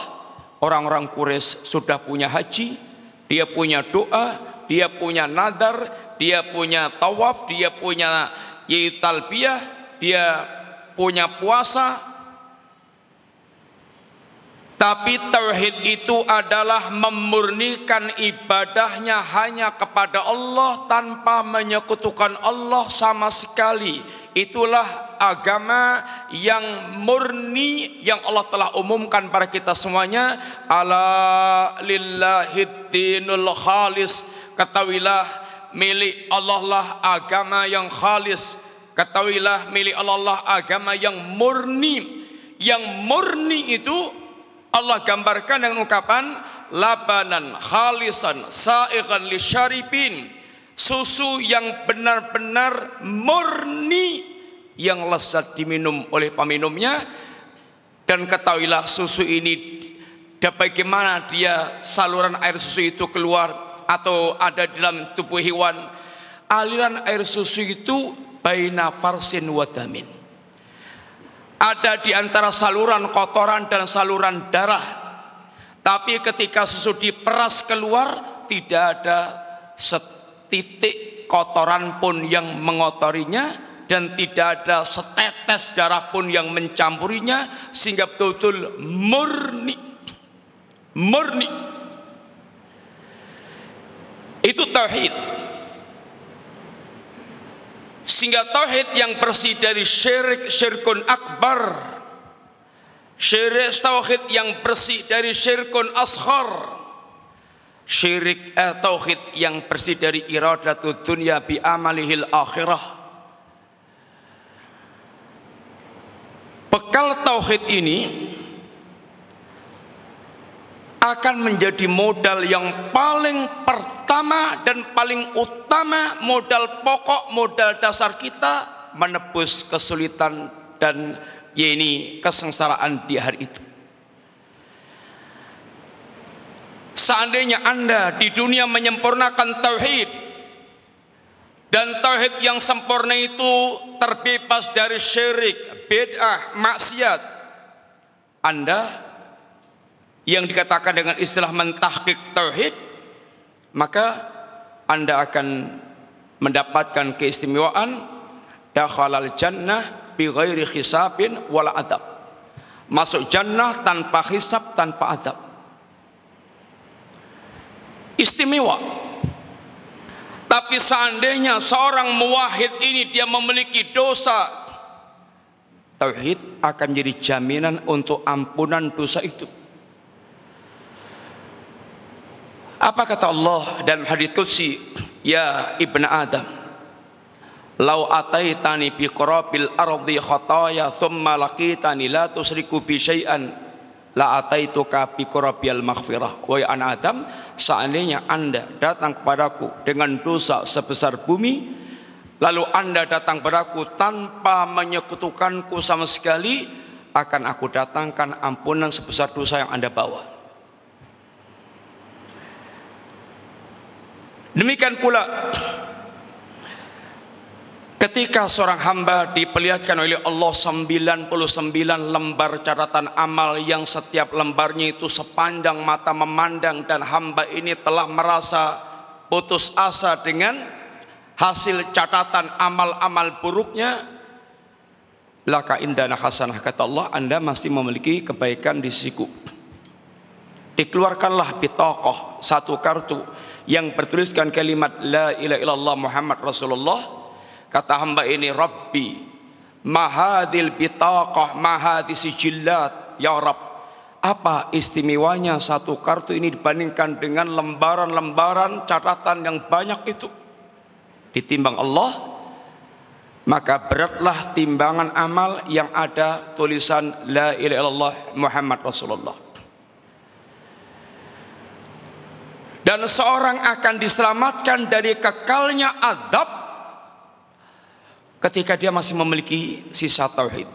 orang-orang Quraisy sudah punya haji, dia punya doa, dia punya nadar, dia punya tawaf, dia punya talbiyah, dia punya puasa. Tapi tauhid itu adalah memurnikan ibadahnya hanya kepada Allah tanpa menyekutukan Allah sama sekali. Itulah agama yang murni yang Allah telah umumkan pada kita semuanya. Ala lillahid dinul khalis. Ketahuilah milik Allah lah agama yang khalis. Ketahuilah milik Allah lah agama yang murni. Yang murni itu Allah gambarkan dengan ungkapan labanan khalisan sa'igan lisyaribin, susu yang benar-benar murni yang lezat diminum oleh peminumnya. Dan ketahuilah susu ini bagaimana dia saluran air susu itu keluar atau ada di dalam tubuh hewan. Aliran air susu itu baina farsin wa damin, ada di antara saluran kotoran dan saluran darah. Tapi ketika susu diperas keluar, tidak ada setitik kotoran pun yang mengotorinya dan tidak ada setetes darah pun yang mencampurinya, sehingga betul-betul murni. Murni. Itu tauhid. Sehingga tauhid yang bersih dari syirik, syirkun akbar, syirik tauhid yang bersih dari syirkun asghar, syirik tauhid yang bersih dari iradatud dunya bi amalihil akhirah. Bekal tauhid ini akan menjadi modal yang paling pertama dan paling utama, modal pokok, modal dasar kita menebus kesulitan dan kesengsaraan di hari itu. Seandainya Anda di dunia menyempurnakan tauhid, dan tauhid yang sempurna itu terbebas dari syirik, bid'ah, maksiat, Anda yang dikatakan dengan istilah mentahqiq tauhid, maka Anda akan mendapatkan keistimewaan dakhalal jannah bi ghairi hisabin wala adab. Masuk jannah tanpa hisab, tanpa adab. Istimewa. Tapi seandainya seorang muwahhid ini dia memiliki dosa, tauhid akan jadi jaminan untuk ampunan dosa itu. Apa kata Allah dalam hadits qudsi? Ya ibnu Adam, lau ataitani bi qurabil ardi khataya thumma laqitani la tusriku bi syai'an la ataituka bi qurabil maghfirah. Wahai anak Adam, seandainya Anda datang kepadaku dengan dosa sebesar bumi, lalu Anda datang padaku tanpa menyekutukanku sama sekali, akan aku datangkan ampunan sebesar dosa yang Anda bawa. Demikian pula ketika seorang hamba diperlihatkan oleh Allah 99 lembar catatan amal yang setiap lembarnya itu sepanjang mata memandang, dan hamba ini telah merasa putus asa dengan hasil catatan amal-amal buruknya, laka indana hasanah, kata Allah, Anda masih memiliki kebaikan di sisiku. Dikeluarkanlah bitaqah, satu kartu yang bertuliskan kalimat la ilaha illallah Muhammad Rasulullah. Kata hamba ini, Rabbi mahadil bitaqah, mahadis sijillat. Ya Rabb, apa istimewanya satu kartu ini dibandingkan dengan lembaran-lembaran catatan yang banyak itu? Ditimbang Allah, maka beratlah timbangan amal yang ada tulisan La ilaha illallah Muhammad Rasulullah. Dan seorang akan diselamatkan dari kekalnya azab ketika dia masih memiliki sisa tauhid,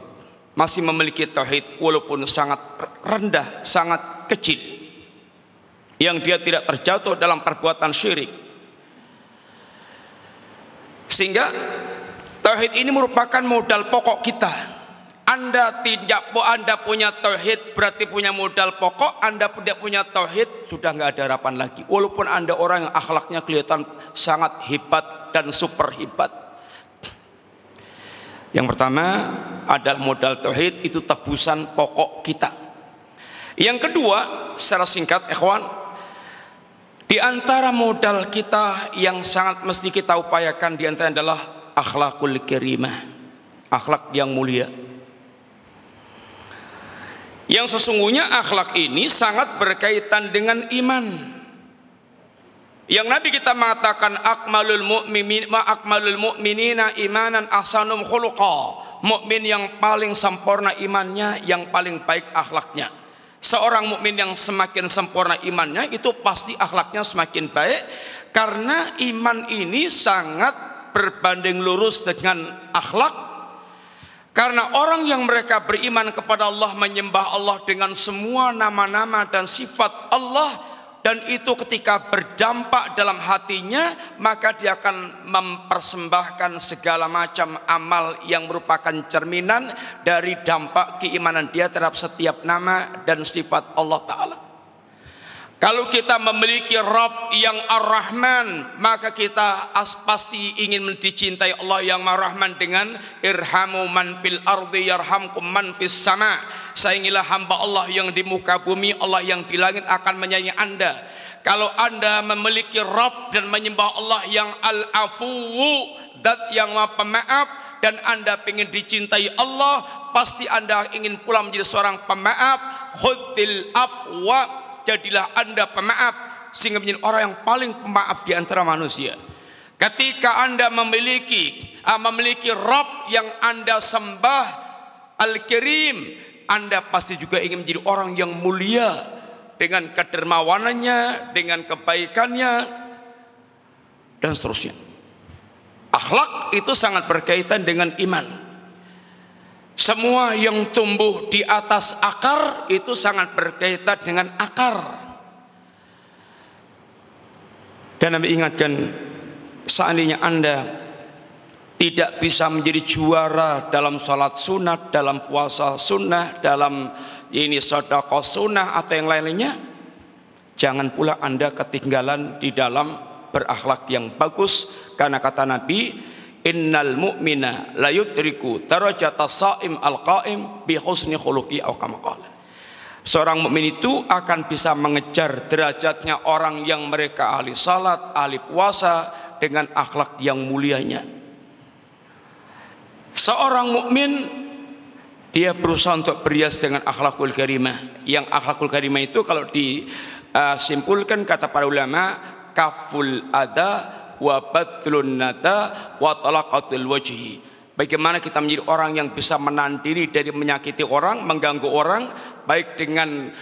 masih memiliki tauhid walaupun sangat rendah, sangat kecil, yang dia tidak terjatuh dalam perbuatan syirik. Sehingga tauhid ini merupakan modal pokok kita. Anda punya tauhid berarti punya modal pokok. Anda tidak punya tauhid, sudah nggak ada harapan lagi. Walaupun Anda orang yang akhlaknya kelihatan sangat hebat dan super hebat. Yang pertama adalah modal tauhid, itu tebusan pokok kita. Yang kedua, secara singkat ikhwan, di antara modal kita yang sangat mesti kita upayakan di antara adalah akhlakul karimah, akhlak yang mulia. Yang sesungguhnya akhlak ini sangat berkaitan dengan iman. Yang Nabi kita mengatakan akmalul mu'minina imanan ahsanum khuluqa. Mukmin yang paling sempurna imannya, yang paling baik akhlaknya. Seorang mukmin yang semakin sempurna imannya, itu pasti akhlaknya semakin baik, karena iman ini sangat berbanding lurus dengan akhlak. Karena orang yang mereka beriman kepada Allah, menyembah Allah dengan semua nama-nama dan sifat Allah, dan itu ketika berdampak dalam hatinya, maka dia akan mempersembahkan segala macam amal yang merupakan cerminan dari dampak keimanan dia terhadap setiap nama dan sifat Allah Ta'ala. Kalau kita memiliki Rabb yang Ar-Rahman, maka kita pasti ingin dicintai Allah yang Ar-Rahman dengan irhamu man fil ardi yarhamkum man fis sama. Sayangilah hamba Allah yang di muka bumi, Allah yang di langit akan menyayangi Anda. Kalau Anda memiliki Rabb dan menyembah Allah yang Al-Afuwu, Zat yang Maha Pemaaf, dan Anda ingin dicintai Allah, pasti Anda ingin pula menjadi seorang pemaaf. Khudil afwa, jadilah Anda pemaaf, sehingga menjadi orang yang paling pemaaf di antara manusia. Ketika Anda memiliki Rabb yang Anda sembah, Al-Karim, Anda pasti juga ingin menjadi orang yang mulia dengan kedermawanannya, dengan kebaikannya, dan seterusnya. Akhlak itu sangat berkaitan dengan iman. Semua yang tumbuh di atas akar itu sangat berkaitan dengan akar. Dan Nabi ingatkan, seandainya Anda tidak bisa menjadi juara dalam sholat sunat, dalam puasa sunnah, dalam ini sedekah sunnah atau yang lain-lainnya, jangan pula Anda ketinggalan di dalam berakhlak yang bagus. Karena kata Nabi, innal mu'mina la yudriku darajata sha'im al-qa'im bi husni khuluqi aw kama qala. Seorang mukmin itu akan bisa mengejar derajatnya orang yang mereka ahli salat, ahli puasa, dengan akhlak yang mulianya. Seorang mukmin dia berusaha untuk berhias dengan akhlakul karimah. Yang akhlakul karimah itu kalau disimpulkan kata para ulama, kaful ada wa badlun nada wa talaqatul wajhi. Bagaimana kita menjadi orang yang bisa menahan diri dari menyakiti orang, mengganggu orang, baik dengan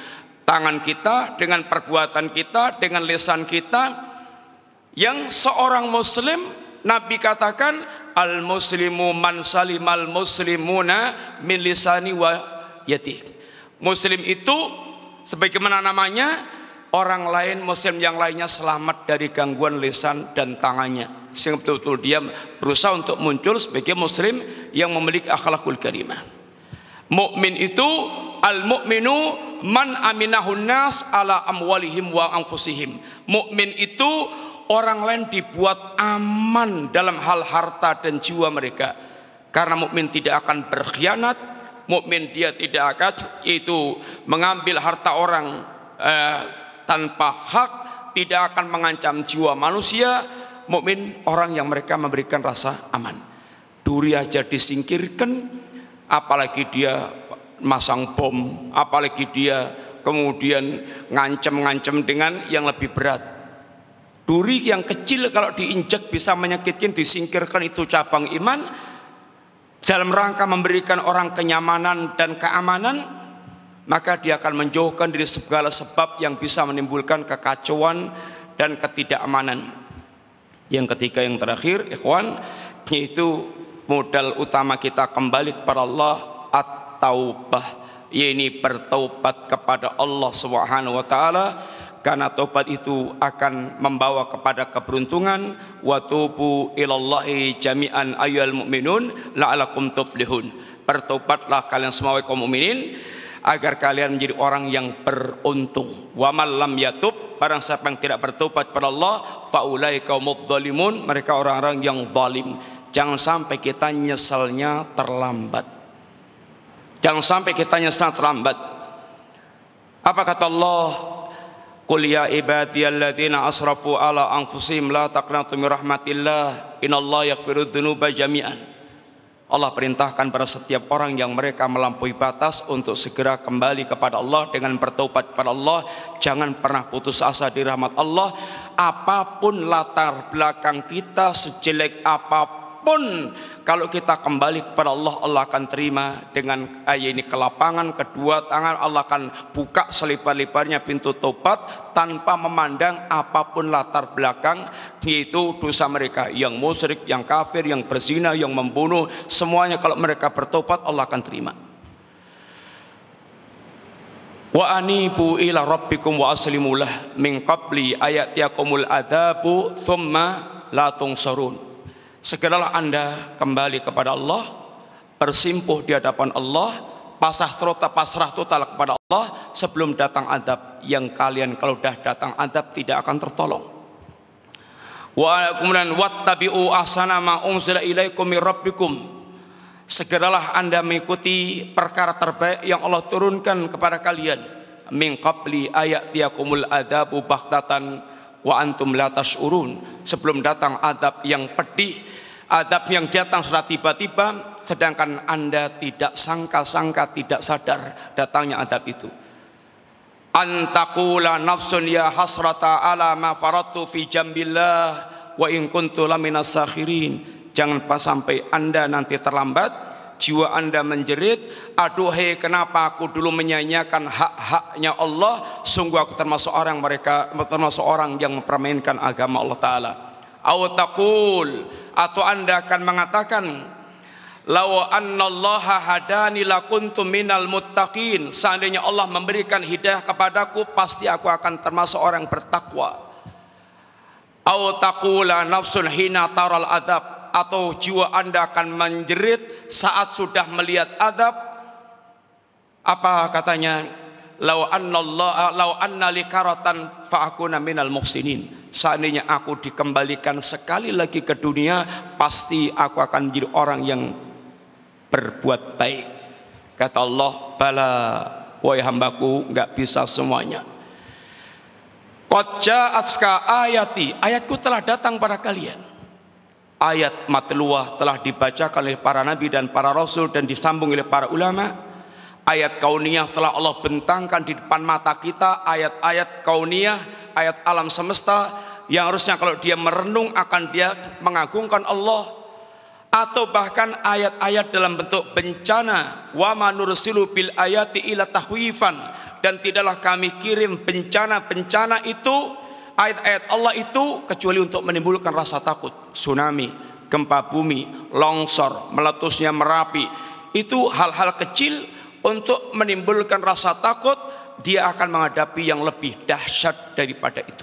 tangan kita, dengan perbuatan kita, dengan lisan kita. Yang seorang muslim, Nabi katakan, al muslimu man salimal muslimuna min lisani wa yadi. Muslim itu sebagaimana namanya, orang lain, muslim yang lainnya selamat dari gangguan lisan dan tangannya, sehingga betul-betul dia berusaha untuk muncul sebagai muslim yang memiliki akhlakul karimah. Mukmin itu al-mu'minu man aminahun nas ala amwalihim wa anfusihim. Mukmin itu orang lain dibuat aman dalam hal harta dan jiwa mereka, karena mukmin tidak akan berkhianat. Mukmin dia tidak akan itu mengambil harta orang tanpa hak, tidak akan mengancam jiwa manusia. Mukmin orang yang mereka memberikan rasa aman. duri aja disingkirkan, apalagi dia masang bom, apalagi dia kemudian ngancem-ngancem dengan yang lebih berat. Duri yang kecil kalau diinjak bisa menyakitkan, disingkirkan, itu cabang iman. Dalam rangka memberikan orang kenyamanan dan keamanan, maka dia akan menjauhkan dari segala sebab yang bisa menimbulkan kekacauan dan ketidakamanan. Yang ketiga, yang terakhir, ikhwan, yaitu modal utama kita kembali kepada Allah, at-taubah, yaitu bertaubat kepada Allah Subhanahu wa taala, karena taubat itu akan membawa kepada keberuntungan. Wa tubu ilallahi jami'an ayyuhal mu'minun la'alakum tuflihun. Bertaubatlah kalian semua kaum mukminin agar kalian menjadi orang yang beruntung. Wa man lam yatub, barang siapa yang tidak bertobat kepada Allah, faulaika humudz zalimun, mereka orang-orang yang zalim. Jangan sampai kita nyesalnya terlambat. Jangan sampai kita nyesal terlambat. Apa kata Allah? Qul ya ibadiyalladzina asrafu ala anfusihim la taqnatu min rahmatillah innallaha yaghfirudz dzunuba jami'an. Allah perintahkan pada setiap orang yang mereka melampaui batas untuk segera kembali kepada Allah dengan bertaubat kepada Allah. Jangan pernah putus asa di rahmat Allah. Apapun latar belakang kita, sejelek apapun, kalau kita kembali kepada Allah, Allah akan terima dengan ayat ini kelapangan, kedua tangan. Allah akan buka selebar-lebarnya pintu taubat tanpa memandang apapun latar belakang, yaitu dosa mereka, yang musyrik, yang kafir, yang berzina, yang membunuh, semuanya kalau mereka bertobat Allah akan terima. Wa anibu ila rabbikum wa aslimulah min qabli ayatiyakumul adabu thumma la tungsarun. Segeralah Anda kembali kepada Allah, bersimpuh di hadapan Allah, pasrah total kepada Allah sebelum datang adab yang kalian kalau dah datang adab tidak akan tertolong. Wa kemudian wattabi'u ahsana ma unzila ilaikum mir rabbikum. Segeralah Anda mengikuti perkara terbaik yang Allah turunkan kepada kalian. Min qabli ayatiyakumul adabu baghtatan wa antum la tash'urun. Sebelum datang adab yang pedih, adab yang datang secara tiba-tiba, sedangkan Anda tidak sangka-sangka, tidak sadar datangnya adab itu. Antakula nafsun ya hasrata ala ma faradtu fi jambillah wa in kuntu laminas sakhirin. Jangan sampai Anda nanti terlambat, jiwa Anda menjerit, aduhai kenapa aku dulu menyanyiakan hak-haknya Allah, sungguh aku termasuk orang yang mempermainkan agama Allah Ta'ala. Awtaqul, atau Anda akan mengatakan, law annallaha hadani lakuntu minal muttaqin, seandainya Allah memberikan hidayah kepadaku, pasti aku akan termasuk orang bertakwa. Awtaqula nafsun hina taral adab, atau jiwa Anda akan menjerit saat sudah melihat adab. Apa katanya? Lau anna likaratan fa'akuna minal muhsinin. Seandainya aku dikembalikan sekali lagi ke dunia, pasti aku akan menjadi orang yang berbuat baik. Kata Allah, bala wahai hambaku, enggak bisa semuanya. Qad ja'atka ayati, ayatku telah datang pada kalian. Ayat matluah telah dibacakan oleh para nabi dan para rasul dan disambung oleh para ulama. Ayat kauniyah telah Allah bentangkan di depan mata kita, ayat-ayat kauniyah, ayat alam semesta yang harusnya kalau dia merenung akan dia mengagungkan Allah. Atau bahkan ayat-ayat dalam bentuk bencana, wa ma nursilu bil ayati ila tahwifan, dan tidaklah kami kirim bencana-bencana itu, ayat-ayat Allah itu, kecuali untuk menimbulkan rasa takut. Tsunami, gempa bumi, longsor, meletusnya Merapi, itu hal-hal kecil untuk menimbulkan rasa takut. Dia akan menghadapi yang lebih dahsyat daripada itu.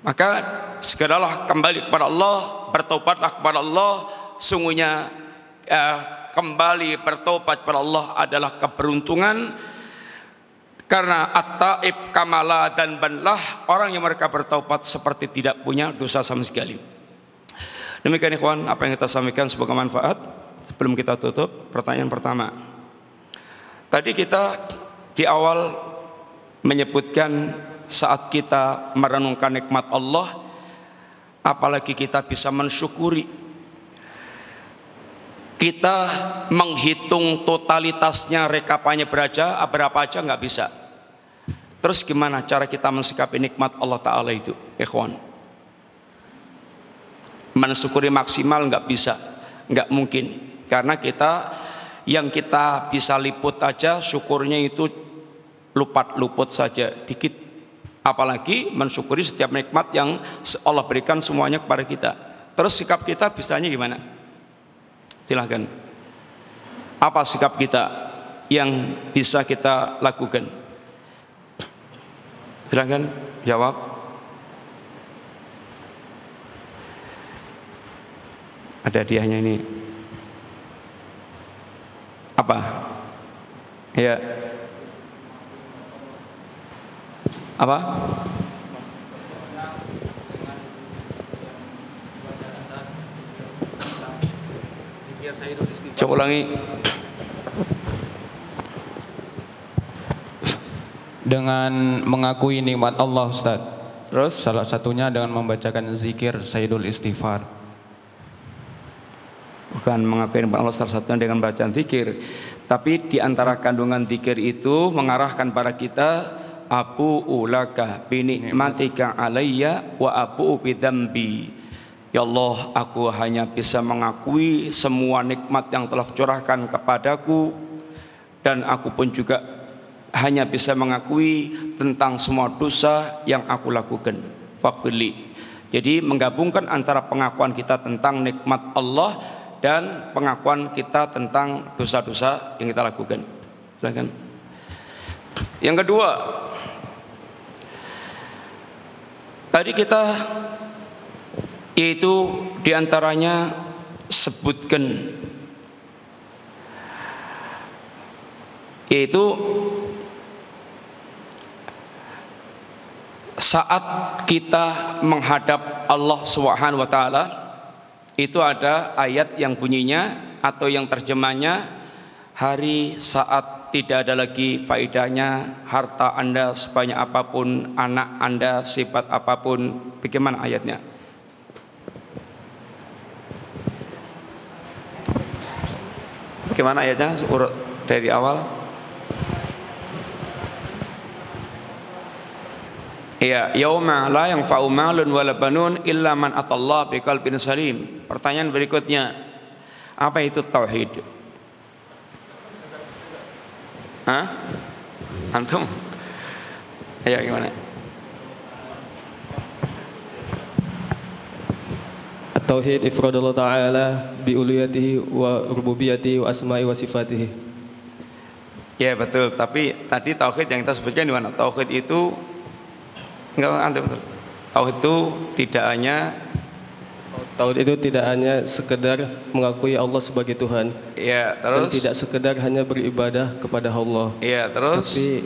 Maka segeralah kembali kepada Allah, bertobatlah kepada Allah. Sungguhnya kembali bertobat kepada Allah adalah keberuntungan. Karena at-taib kamala dan banlah, orang yang mereka bertaubat seperti tidak punya dosa sama sekali. Demikian ikhwan apa yang kita sampaikan sebagai manfaat. Sebelum kita tutup, pertanyaan pertama. Tadi kita di awal menyebutkan saat kita merenungkan nikmat Allah, apalagi kita bisa mensyukuri. kita menghitung totalitasnya rekapannya berapa aja nggak bisa. Terus gimana cara kita mensikapi nikmat Allah Ta'ala itu, ikhwan? Mensyukuri maksimal nggak bisa, nggak mungkin. Karena yang kita bisa liput aja syukurnya itu luput saja dikit. Apalagi mensyukuri setiap nikmat yang Allah berikan semuanya kepada kita. Terus sikap kita bisanya gimana? Silahkan. Apa sikap kita yang bisa kita lakukan? Silahkan jawab. Ada hadiahnya ini. Apa? Ya. Apa? Coba ulangi. Dengan mengakui nikmat Allah, Ustaz. Terus? Salah satunya dengan membacakan zikir Sayyidul Istighfar. Bukan mengakui nikmat Allah salah satunya dengan bacaan zikir, tapi di antara kandungan zikir itu mengarahkan pada kita abu ulaka binikmatika alayya wa abu bidambi. Ya Allah, aku hanya bisa mengakui semua nikmat yang telah curahkan kepadaku, dan aku pun juga hanya bisa mengakui tentang semua dosa yang aku lakukan. Faghfirli. Jadi menggabungkan antara pengakuan kita tentang nikmat Allah dan pengakuan kita tentang dosa-dosa yang kita lakukan. Silakan. Yang kedua, tadi kita yaitu diantaranya sebutkan, yaitu saat kita menghadap Allah Subhanahu wa taala, itu ada ayat yang bunyinya atau yang terjemahnya, hari saat tidak ada lagi faedahnya harta Anda sebanyak apapun, anak Anda sifat apapun. Bagaimana ayatnya? Bagaimana ayatnya? Urut dari awal. Ya, yauma la yanfa'u malun wala banun illa man atallaha biqalbin salim. Pertanyaan berikutnya, apa itu tauhid? Hah? Antum? Ayo gimana? Tauhid ifradullah ta'ala bi uluhiyatihi wa rububiyatihi wa asma'i wa sifatihi. Ya betul, tapi tadi tauhid yang kita sebutkan di mana? Tauhid itu enggak antum terus. Tauhid itu tidak hanya sekedar mengakui Allah sebagai Tuhan. Iya, terus. Dan tidak sekedar hanya beribadah kepada Allah. Iya, terus. Tapi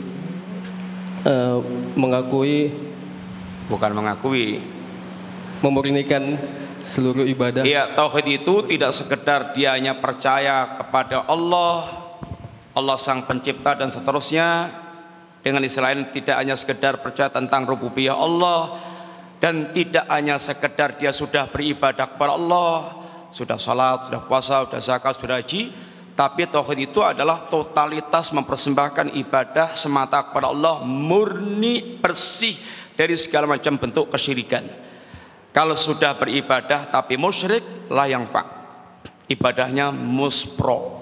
memurnikan seluruh ibadah. Iya, tauhid itu tidak sekedar dia hanya percaya kepada Allah, Allah Sang Pencipta dan seterusnya. Dengan istilah lain, tidak hanya sekedar percaya tentang rububiyah Allah, dan tidak hanya sekedar dia sudah beribadah kepada Allah, sudah salat, sudah puasa, sudah zakat, sudah haji, tapi tauhid itu adalah totalitas mempersembahkan ibadah semata kepada Allah, murni, bersih dari segala macam bentuk kesyirikan. Kalau sudah beribadah tapi musyrik, la yanfa, ibadahnya muspro.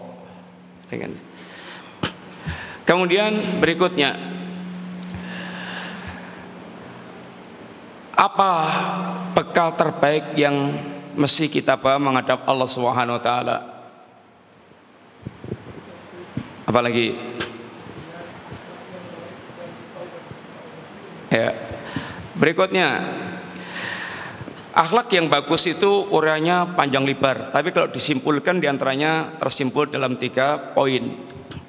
Kemudian berikutnya, apa bekal terbaik yang mesti kita bawa menghadap Allah Subhanahu wa taala? Apalagi? Ya. Berikutnya, akhlak yang bagus itu uraiannya panjang lebar, tapi kalau disimpulkan diantaranya tersimpul dalam 3 poin.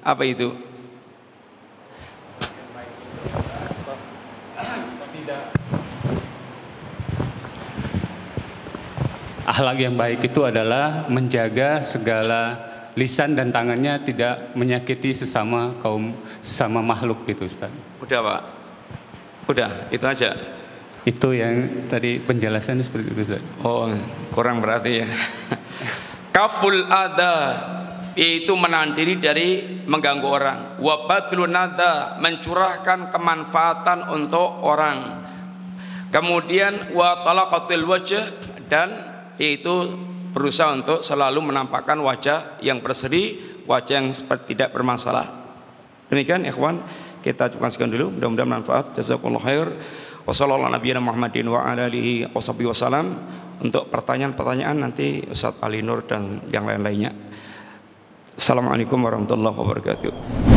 Apa itu? Akhlak yang baik itu adalah menjaga segala lisan dan tangannya tidak menyakiti sesama makhluk gitu, Ustaz. Udah Pak? Udah, itu aja. Itu yang tadi penjelasannya seperti itu, Ustaz. Oh, kurang berarti ya. kaful adha, yaitu menahan diri dari mengganggu orang. Wa badlun nada, mencurahkan kemanfaatan untuk orang. Kemudian wa talaqatil wajh, dan yaitu berusaha untuk selalu menampakkan wajah yang berseri, wajah yang seperti tidak bermasalah. Demikian ikhwan, kita cukupkan sekian dulu, mudah-mudahan manfaat. Jazakumullah khair. Wassallallahu nabiyana Muhammadin wa ala alihi washabihi wasallam. Untuk pertanyaan-pertanyaan nanti Ustaz Ali Nur dan yang lain-lainnya. Assalamualaikum warahmatullahi wabarakatuh.